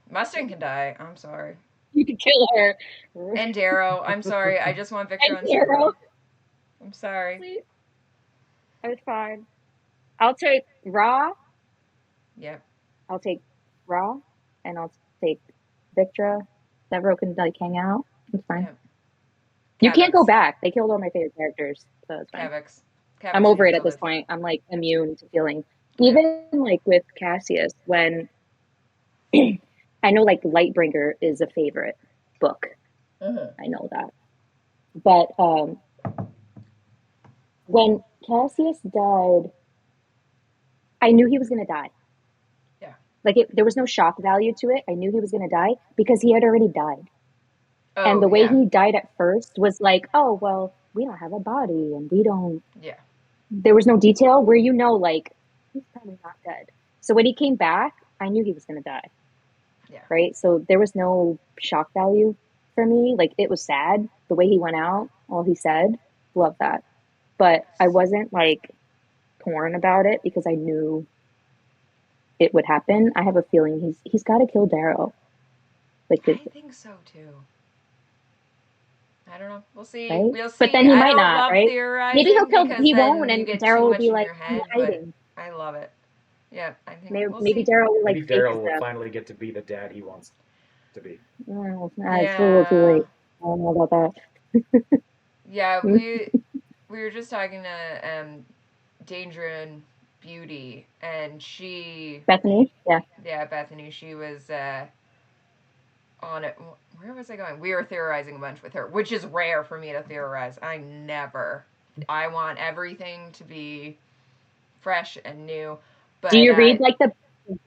S2: Mustang can die. I'm sorry.
S4: You can kill her.
S2: And Darrow. I'm sorry. I just want Victor and Darrow. I'm sorry.
S4: It's fine. I'll take Raw.
S2: Yep.
S4: I'll take Raw, and I'll take Victra. Severo can like hang out. It's fine. Yep. You can't go back. They killed all my favorite characters, so it's fine.
S2: Kavix.
S4: I'm over it at this point. I'm like immune to feeling. Even like with Cassius, when I know like Lightbringer is a favorite book. I know that. But when Cassius died, I knew he was going to die.
S2: Yeah.
S4: Like there was no shock value to it. I knew he was going to die because he had already died. Oh, and the way he died at first was like, oh, well, we don't have a body and we don't.
S2: Yeah.
S4: There was no detail where you know, like, he's probably not dead. So when he came back, I knew he was going to die.
S2: Yeah.
S4: Right? So there was no shock value for me. Like, it was sad. The way he went out, all he said, love that. But I wasn't, like, torn about it because I knew it would happen. I have a feeling he's got to kill Darrow.
S2: Like, I think so, too. I don't know. We'll see.
S4: Right?
S2: We'll see.
S4: But then he might not, right? Maybe he'll kill. He won't, and Darrow will be like hiding.
S2: I love it. Yeah, I think
S4: maybe Darrow will like.
S3: Maybe Darrow will finally get to be the dad he wants to be.
S4: Well, it's a little too late. I don't know about
S2: that. Yeah, we were just talking to Danger and Beauty, and she
S4: Bethany.
S2: Yeah, Bethany. She was on it. Where was I going? We were theorizing a bunch with her, which is rare for me to theorize. I want everything to be fresh and new. But
S4: do you read like the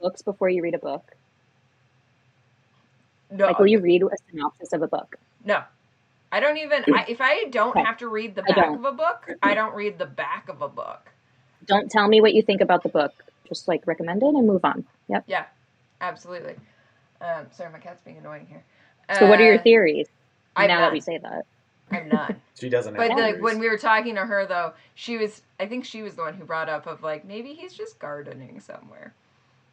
S4: books before you read a book?
S2: No.
S4: Like, will you read a synopsis of a book?
S2: No. I don't even. If I don't have to read the back of a book, I don't read the back of a book.
S4: Don't tell me what you think about the book. Just like recommend it and move on. Yep.
S2: Yeah, absolutely. Sorry, my cat's being annoying here.
S4: So what are your theories? That we say that.
S2: I'm none.
S3: She doesn't
S2: have theories. Like when we were talking to her though, I think she was the one who brought up of like maybe he's just gardening somewhere.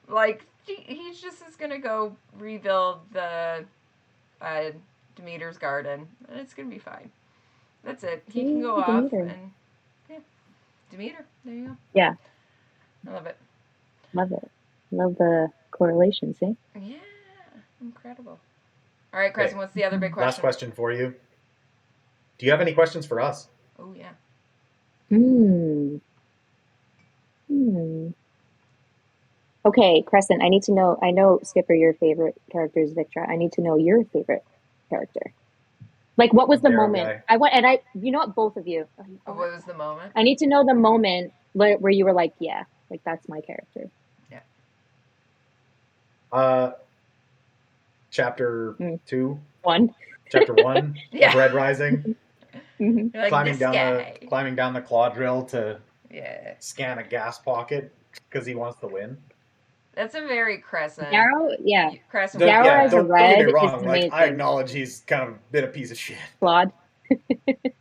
S2: Like he's just is gonna go rebuild the Demeter's garden and it's gonna be fine. That's it. He can go off and Demeter. There you go.
S4: Yeah.
S2: I love it.
S4: Love it. Love the correlation, see?
S2: Yeah, incredible. All right, Kristen, what's the other big question?
S3: Last question for you. Do you have any questions for us?
S2: Oh, yeah.
S4: Okay, Crescent, I need to know. I know, Skipper, your favorite character is Victra. I need to know your favorite character. Like, what was the moment?
S3: Guy.
S4: You know what, both of you.
S2: What was the moment?
S4: I need to know the moment where you were like, yeah, like that's my character.
S3: Yeah. Chapter 2.
S4: 1.
S3: Chapter 1
S2: yeah.
S3: of Red Rising.
S2: Like,
S3: climbing down the claw drill to scan a gas pocket because he wants to win.
S2: That's a very Crescent.
S4: Darrow, yeah.
S2: Crescent.
S3: Don't get me wrong. Like, I acknowledge he's kind of been a piece of shit.
S4: Flawed.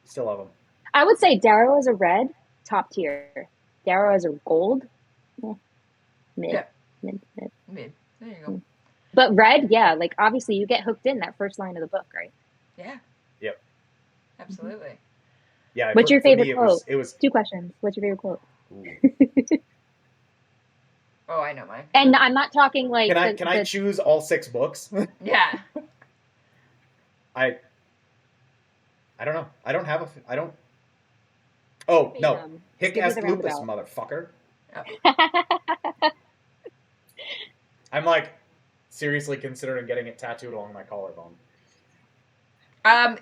S3: Still love him.
S4: I would say Darrow as a red, top tier. Darrow as a gold, mid.
S2: Yeah.
S4: Mid.
S2: There you go.
S4: But red, yeah, like obviously you get hooked in that first line of the book, right?
S2: Yeah.
S3: Yep.
S2: Absolutely.
S3: Yeah.
S4: What's your favorite quote?
S3: It was
S4: 2 questions. What's your favorite quote?
S2: Oh, I know mine.
S4: And I'm not talking like.
S3: Can I choose all 6 books?
S2: Yeah.
S3: I don't know. I don't have I don't. Oh no! Hic est lupus, motherfucker. Oh. I'm like seriously considering getting it tattooed along my collarbone.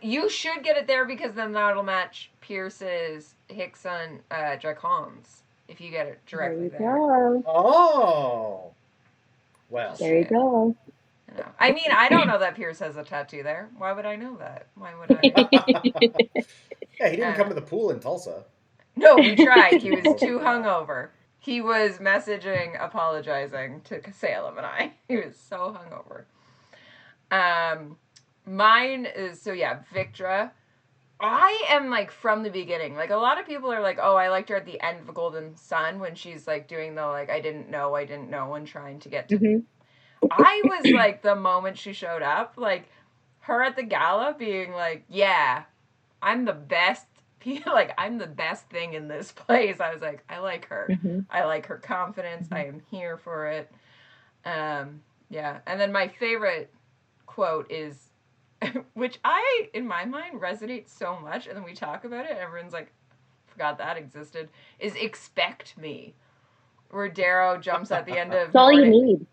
S2: You should get it there because then that'll match Pierce's Hicks on Jack Holmes if you get it directly there.
S3: Oh. Well.
S4: There you go.
S2: I mean, I don't know that Pierce has a tattoo there. Why would I know that? Why would I?
S3: Yeah, he didn't come to the pool in Tulsa.
S2: No, we tried. He was too hungover. He was messaging, apologizing to Salem and I. He was so hungover. Mine is, Victra. I am like from the beginning. Like a lot of people are like, oh, I liked her at the end of the Golden Sun when she's like doing the like I didn't know and trying to get to. I was like the moment she showed up, like her at the gala being like, yeah, I'm the best. Like I'm the best thing in this place. I was like, I like her. I like her confidence. I am here for it. Yeah. And then my favorite quote is, which in my mind, resonates so much. And then we talk about it. And everyone's like, forgot that existed. Is expect me. Where Darrow jumps at the end of.
S4: That's all you need.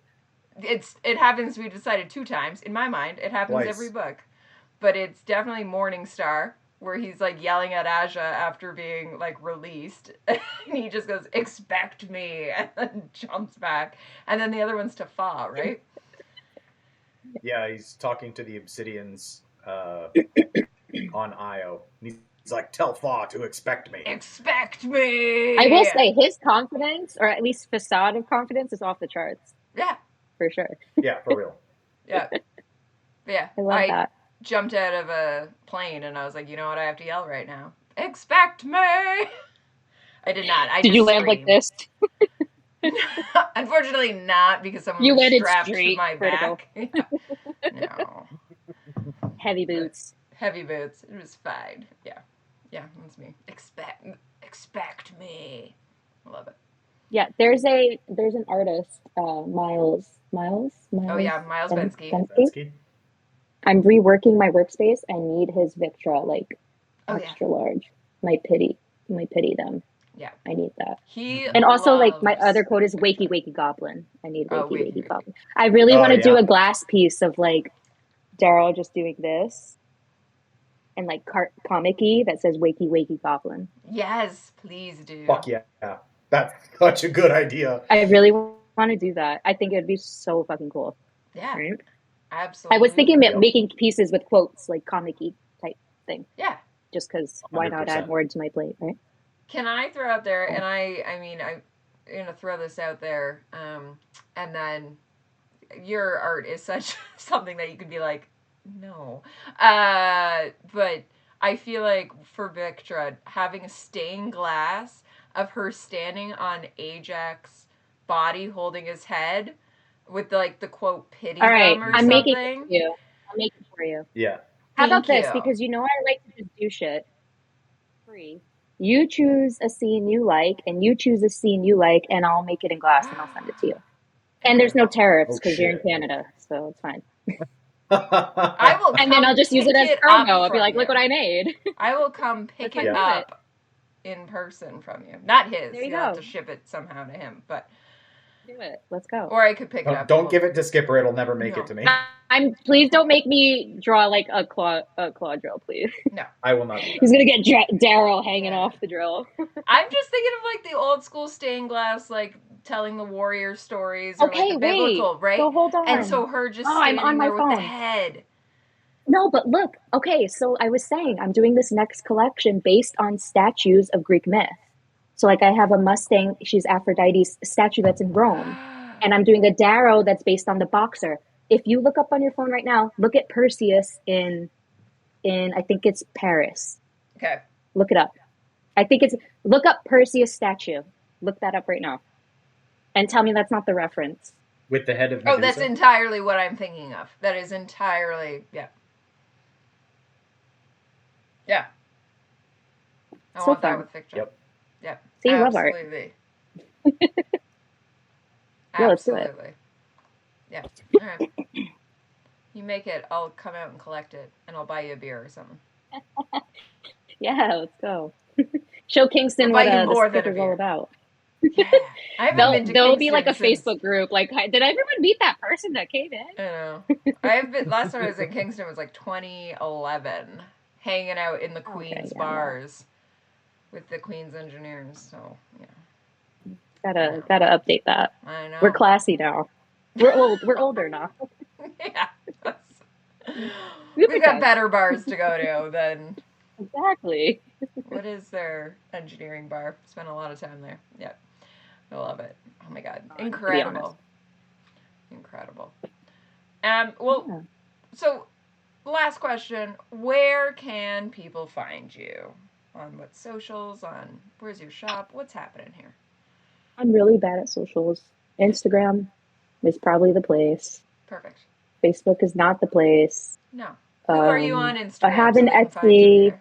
S2: It happens. We decided 2 times in my mind. It happens every book, but it's definitely Morning Star where he's like yelling at Aja after being like released, and he just goes expect me and then jumps back, and then the other one's to Fa, right?
S3: Yeah, he's talking to the Obsidians on Io. He's like, tell Fa to expect me.
S2: Expect me.
S4: I will say his confidence, or at least facade of confidence, is off the charts.
S2: Yeah.
S4: For sure.
S3: Yeah, for real.
S2: Yeah. Yeah.
S4: I love that.
S2: Jumped out of a plane and I was like, you know what I have to yell right now? Expect me. I did not.
S4: Did you land like this?
S2: Unfortunately not, because someone was strapped to my back. No.
S4: Heavy boots.
S2: Heavy boots. It was fine. Yeah. Yeah, that's me. Expect me. I love it.
S4: Yeah, there's an artist, Miles.
S2: Oh yeah, Miles Bensky.
S4: I'm reworking my workspace. I need his Victra like extra large. My pity them.
S2: Yeah,
S4: I need that.
S2: And
S4: also like my other quote is Wakey Goblin. I need Wakey Goblin. I really want to do a glass piece of like Darrow just doing this, and like comic-y that says Wakey Goblin.
S2: Yes, please do.
S3: Fuck yeah. That's such a good idea.
S4: I really want to do that. I think it would be so fucking cool.
S2: Yeah. Right? Absolutely.
S4: I was thinking of making pieces with quotes, like comic-y type thing.
S2: Yeah.
S4: Just because why not add more to my plate, right?
S2: Can I throw out there, and I'm going to throw this out there, and then your art is such something that you could be like, no. But I feel like for Victra, having a stained glass of her standing on Ajax's body holding his head with the quote pity
S4: them or
S2: something.
S4: I'm making it for you. I'll make it for you.
S3: Yeah.
S4: How about this? Because I like to just do shit free. You choose a scene you like, and you choose a scene you like, and I'll make it in glass and I'll send it to you. And there's no tariffs because you're in Canada, so it's fine.
S2: I will come
S4: and then I'll just use it as promo. I'll be like, look what I made.
S2: I will come pick it up in person from you. Not his. You'll have to ship it somehow to him, but
S4: do it. Let's go.
S2: Or I could pick it up.
S3: Don't give it to Skipper. It'll never make it to me.
S4: Please don't make me draw like a claw drill, please.
S2: No,
S3: I will not.
S4: He's gonna get Daryl hanging off the drill.
S2: I'm just thinking of like the old school stained glass, like telling the warrior stories, or like the biblical, right?
S4: So hold on.
S2: And so her just standing there with the head.
S4: No, but look. Okay, so I was saying I'm doing this next collection based on statues of Greek myth. So like I have a Mustang, she's Aphrodite's statue that's in Rome. And I'm doing a Darrow that's based on the boxer. If you look up on your phone right now, look at Perseus in I think it's Paris.
S2: Okay.
S4: Look it up. Look up Perseus statue. Look that up right now. And tell me that's not the reference.
S3: With the head of Medusa?
S2: Oh, that's entirely what I'm thinking of. That is entirely, yeah. Yeah. I want that with Victor.
S3: Yep.
S2: Yep.
S4: See, you love art.
S2: Absolutely.
S4: Yeah, let's do it.
S2: Yeah. All right. You make it, I'll come out and collect it, and I'll buy you a beer or something.
S4: Yeah, let's go. Show Kingston what the Skipper's all about.
S2: Yeah. I haven't been to
S4: There'll be like a Facebook group. Like, did everyone meet that person that came in?
S2: I know. Last time I was in Kingston was like 2011, hanging out in the Queen's bars with the Queen's engineers. So yeah.
S4: Gotta update that.
S2: I know.
S4: We're classy now. We're old. We're older now.
S2: Yeah. We've got better bars to go to than.
S4: Exactly.
S2: What is their engineering bar? Spent a lot of time there. Yep. I love it. Oh my God. Incredible. Incredible. So last question. Where can people find you? On what socials? Where's your shop? What's happening here?
S4: I'm really bad at socials. Instagram is probably the place.
S2: Perfect.
S4: Facebook is not the place.
S2: No. Who are you on Instagram?
S4: I have an Etsy.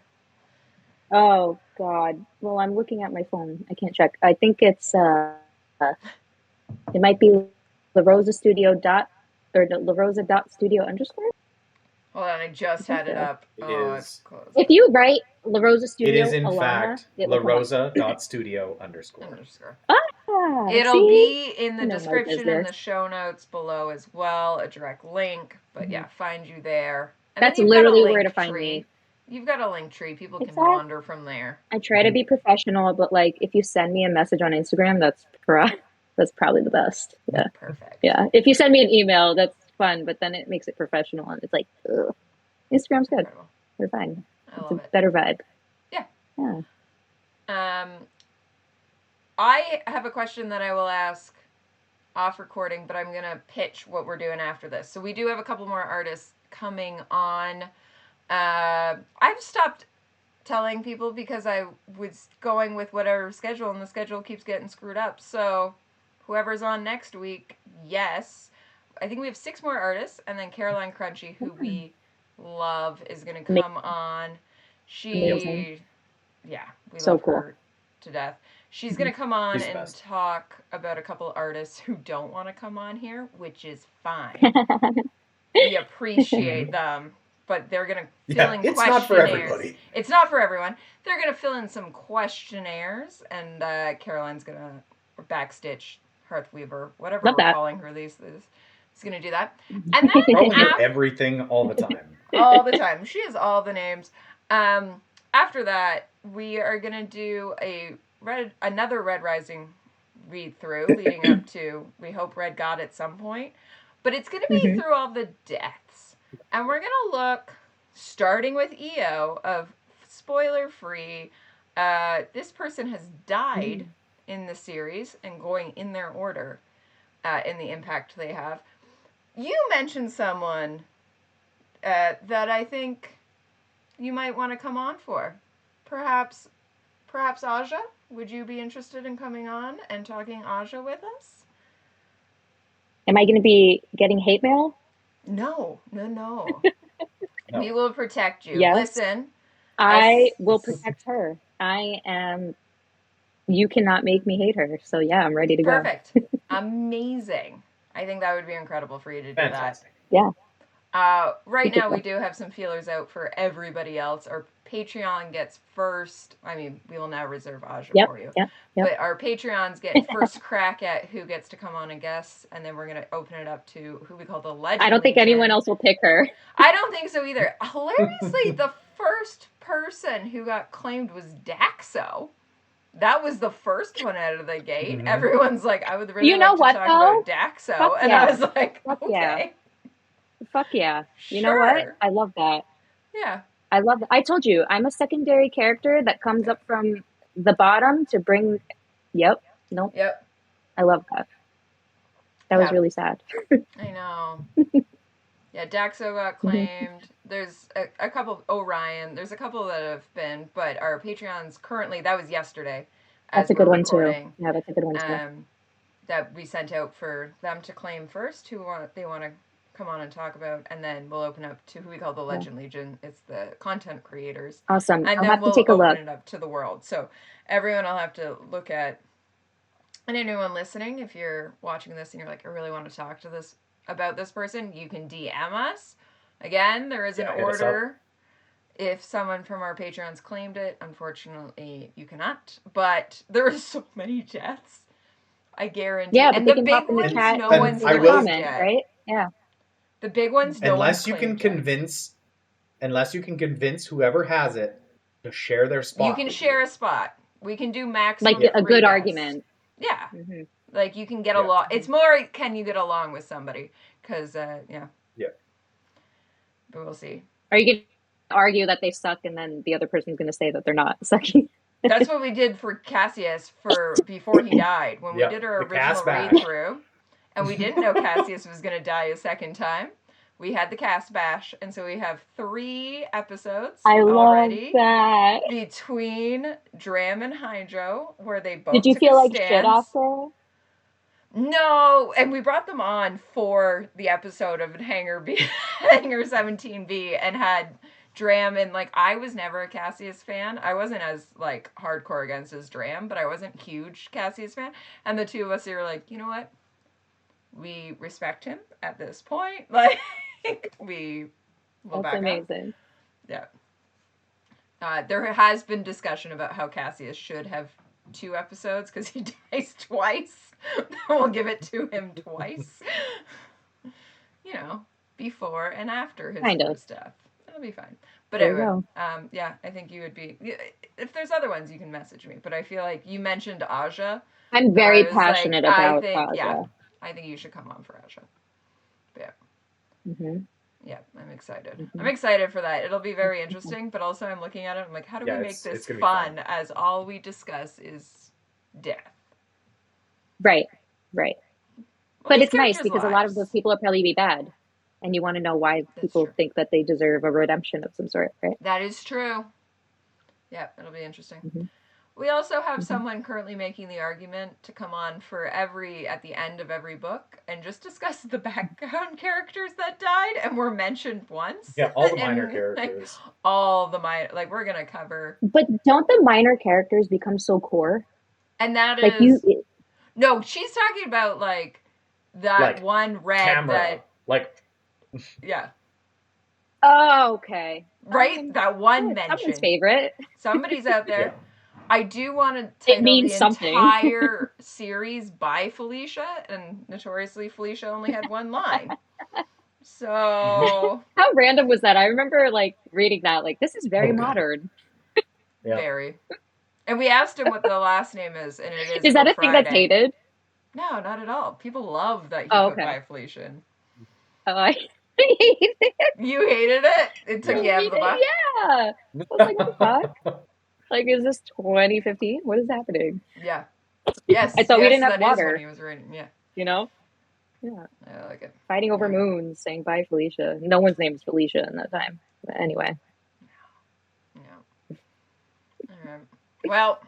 S4: Oh God. Well, I'm looking at my phone. I can't check. I think it's it might be the Rosa Studio the Rosa.studio_.
S2: Hold on, I just had it up.
S3: It's closed.
S4: If you write La Rosa Studio,
S3: it is in
S4: Alanna,
S3: fact LaRosa.studio_.
S2: It'll be in the description and the show notes below as well, a direct link. But yeah, find you there. And
S4: that's literally where to find me.
S2: You've got a link tree. People can wander from there.
S4: I try to be professional, but like if you send me a message on Instagram, that's probably the best. Yeah.
S2: Perfect.
S4: Yeah. If you send me an email, that's fun, but then it makes it professional and it's like, ugh. Instagram's good. Incredible. We're fine. It's a better vibe.
S2: Yeah.
S4: Yeah.
S2: I have a question that I will ask off recording, but I'm going to pitch what we're doing after this. So we do have a couple more artists coming on. I've stopped telling people because I was going with whatever schedule, and the schedule keeps getting screwed up. So whoever's on next week, yes. I think we have 6 more artists, and then Caroline Crunchy, who we love, is going to come on. We love her to death. She's going to come on and talk about a couple artists who don't want to come on here, which is fine. We appreciate them, but they're going to fill in questionnaires. It's not for everybody. It's not for everyone. They're going to fill in some questionnaires, and Caroline's going to backstitch Hearthweaver, whatever we're calling her these days. She's going to do that. And then
S3: everything all the time.
S2: All the time. She has all the names. After that, we are going to do another Red Rising read-through leading up to, we hope Red got at some point. But it's going to be through all the deaths. And we're going to look, starting with EO, of spoiler-free. This person has died in the series and going in their order in the impact they have. You mentioned someone that I think you might want to come on for. Perhaps Aja? Would you be interested in coming on and talking Aja with us?
S4: Am I going to be getting hate mail?
S2: No. We will protect you. Yes. Listen.
S4: I will protect her. You cannot make me hate her. So yeah, I'm ready to go.
S2: Perfect. Amazing. I think that would be incredible for you to do
S3: Fantastic.
S2: that.
S4: Yeah.
S2: Right now, we do have some feelers out for everybody else. Our Patreon gets first. I mean, we will now reserve Aja for you.
S4: Yep.
S2: But our Patreons get first crack at who gets to come on and guest, and then we're going to open it up to who we call the Legend.
S4: I don't think anyone else will pick her.
S2: I don't think so either. Hilariously, the first person who got claimed was Daxo. That was the first one out of the gate. Mm-hmm. Everyone's like, I would really like to talk about Daxo.
S4: Fuck
S2: and
S4: yeah.
S2: I was like,
S4: Fuck
S2: okay.
S4: Yeah. Fuck yeah. You
S2: Sure.
S4: know what? I love that.
S2: Yeah.
S4: I love that. I told you, I'm a secondary character that comes up from the bottom to bring... Yep. Nope.
S2: Yep.
S4: I love that. That was really sad.
S2: I know. Yeah, Daxo got claimed. There's a couple, Orion. There's a couple that have been, but our Patreons currently, that was yesterday.
S4: That's a good one too. Yeah, that's a good one too.
S2: That we sent out for them to claim first who they want to come on and talk about, and then we'll open up to who we call the Legend Legion. It's the content creators.
S4: Awesome.
S2: And
S4: I'll
S2: then
S4: have to take a look.
S2: Open it up to the world. So everyone will have to look at, and anyone listening, if you're watching this and you're like, I really want to talk to about this person, you can DM us. Again, there is an order. If someone from our Patreons claimed it, unfortunately, you cannot. But there are so many deaths. I guarantee.
S4: Yeah, but
S2: and
S4: they
S2: the
S4: can
S2: big
S4: hop in the
S2: ones,
S4: chat
S2: no
S4: and
S2: one's
S4: comment, right? Yeah.
S2: The big ones, no
S3: unless you can
S2: yet.
S3: Unless you can convince whoever has it to share their spot.
S2: You can share a spot. We can do maximum
S4: like a good
S2: guests.
S4: argument.
S2: Yeah. Mm-hmm. Like you can get along. It's more, can you get along with somebody? Because,
S3: Yeah.
S2: But we'll see.
S4: Are you going to argue that they suck and then the other person's going to say that they're not sucking?
S2: That's what we did for Cassius before he died. When we did our original read-through, and we didn't know Cassius was going to die a second time, we had the cast bash, and so we have 3 episodes already.
S4: That.
S2: Between Dram and Hydro, where they both
S4: Did you
S2: took
S4: feel like
S2: stance.
S4: Shit after?
S2: No, and we brought them on for the episode of Hangar 17B and had Dram, and like I was never a Cassius fan. I wasn't as like hardcore against as Dram, but I wasn't huge Cassius fan. And the two of us were like, you know what? We respect him at this point. Like we will back
S4: amazing.
S2: Up. Yeah. There has been discussion about how Cassius should have 2 episodes because he dies twice. We'll give it to him twice. You know, before and after his first death. It'll be fine. But anyway, yeah, I think you would be... If there's other ones, you can message me. But I feel like you mentioned Aja.
S4: I'm very passionate about Aja.
S2: Yeah, I think you should come on for Aja. Yeah.
S4: Mm-hmm.
S2: Yeah, I'm excited. Mm-hmm. I'm excited for that. It'll be very interesting, but also I'm looking at it, I'm like, how do we make this fun as all we discuss is death?
S4: Right.
S2: Well,
S4: but it's nice because a lot of those people will probably be bad. And you want to know why people think that they deserve a redemption of some sort, right?
S2: That is true. Yeah, it'll be interesting. Mm-hmm. We also have someone currently making the argument to come on at the end of every book and just discuss the background characters that died and were mentioned once.
S3: Yeah, all the minor characters.
S2: Like, all the minor, like we're going to cover.
S4: But don't the minor characters become so core?
S2: And that like is... No, she's talking about like that like one red
S3: camera,
S2: that...
S3: Like...
S2: Yeah.
S4: Oh, okay.
S2: Right? That one mention.
S4: Someone's favorite.
S2: Somebody's out there. Yeah. I do want to title the entire series by Felicia, and notoriously Felicia only had one line. So...
S4: How random was that? I remember, like, reading that, like, this is very modern.
S2: Yeah. Very. And we asked him what the last name is, and it is
S4: Is that a
S2: Friday.
S4: thing that's hated?
S2: No, not at all. People love that he put by Felicia.
S4: Oh, I hated it.
S2: You hated it? It took you out of the box?
S4: Yeah. I was like, what the fuck? Like, is this 2015? What is happening?
S2: Yeah. Yes.
S4: I thought we didn't have water.
S2: When he was reading. Yeah.
S4: You know? Yeah.
S2: I like it.
S4: Fighting over moons, saying bye, Felicia. No one's name is Felicia in that time. But anyway.
S2: Yeah. All right. Well,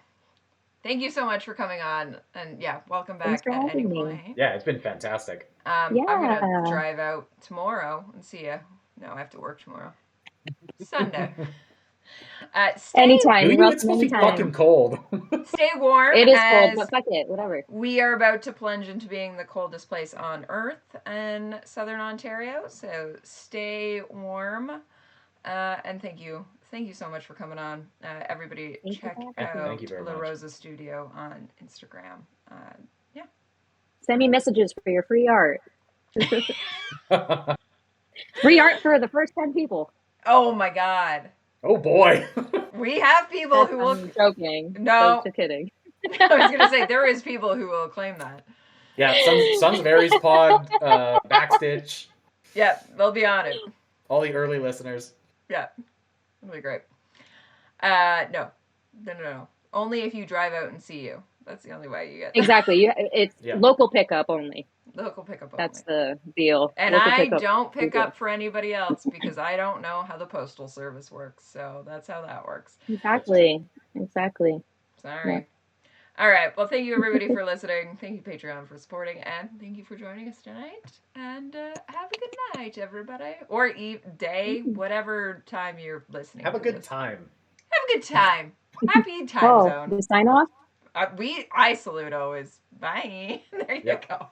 S2: thank you so much for coming on. And yeah, welcome back at any point.
S3: Yeah, it's been fantastic.
S2: I'm going to drive out tomorrow and see you. No, I have to work tomorrow. Sunday.
S4: Anytime.
S3: Ooh,
S4: You're
S3: it's
S4: welcome
S3: supposed to be
S4: anytime.
S3: fucking cold.
S2: Stay warm.
S4: It is cold,
S2: as
S4: but fuck it, whatever.
S2: we are about to plunge into being the coldest place on Earth in Southern Ontario. So stay warm. And thank you so much for coming on. Everybody, check out
S3: Thank you very
S2: La
S3: much.
S2: Rosa Studio on Instagram. Yeah.
S4: Send me messages for your free art. Free art for the first 10 people.
S2: Oh my God.
S3: Oh boy.
S2: We have people who will.
S4: I'm joking.
S2: No.
S4: Just kidding.
S2: I was gonna say there is people who will claim that.
S3: Yeah, Sons of Aries pod, Backstitch.
S2: Yeah, they'll be on it.
S3: All the early listeners.
S2: Yeah, it'll be great. No. Only if you drive out and see you. That's the only way you get.
S4: Exactly. It's local pickup only.
S2: Local pickup only.
S4: That's the deal.
S2: And
S4: local
S2: I don't pick up for anybody else because I don't know how the postal service works. So that's how that works.
S4: Exactly.
S2: Sorry. Yeah. All right. Well, thank you everybody for listening. Thank you Patreon for supporting, and thank you for joining us tonight. And have a good night, everybody, or day, whatever time you're listening.
S3: Have a good time.
S2: Have a good time. Happy time zone.
S4: The sign off.
S2: I salute always. Bye. There you go.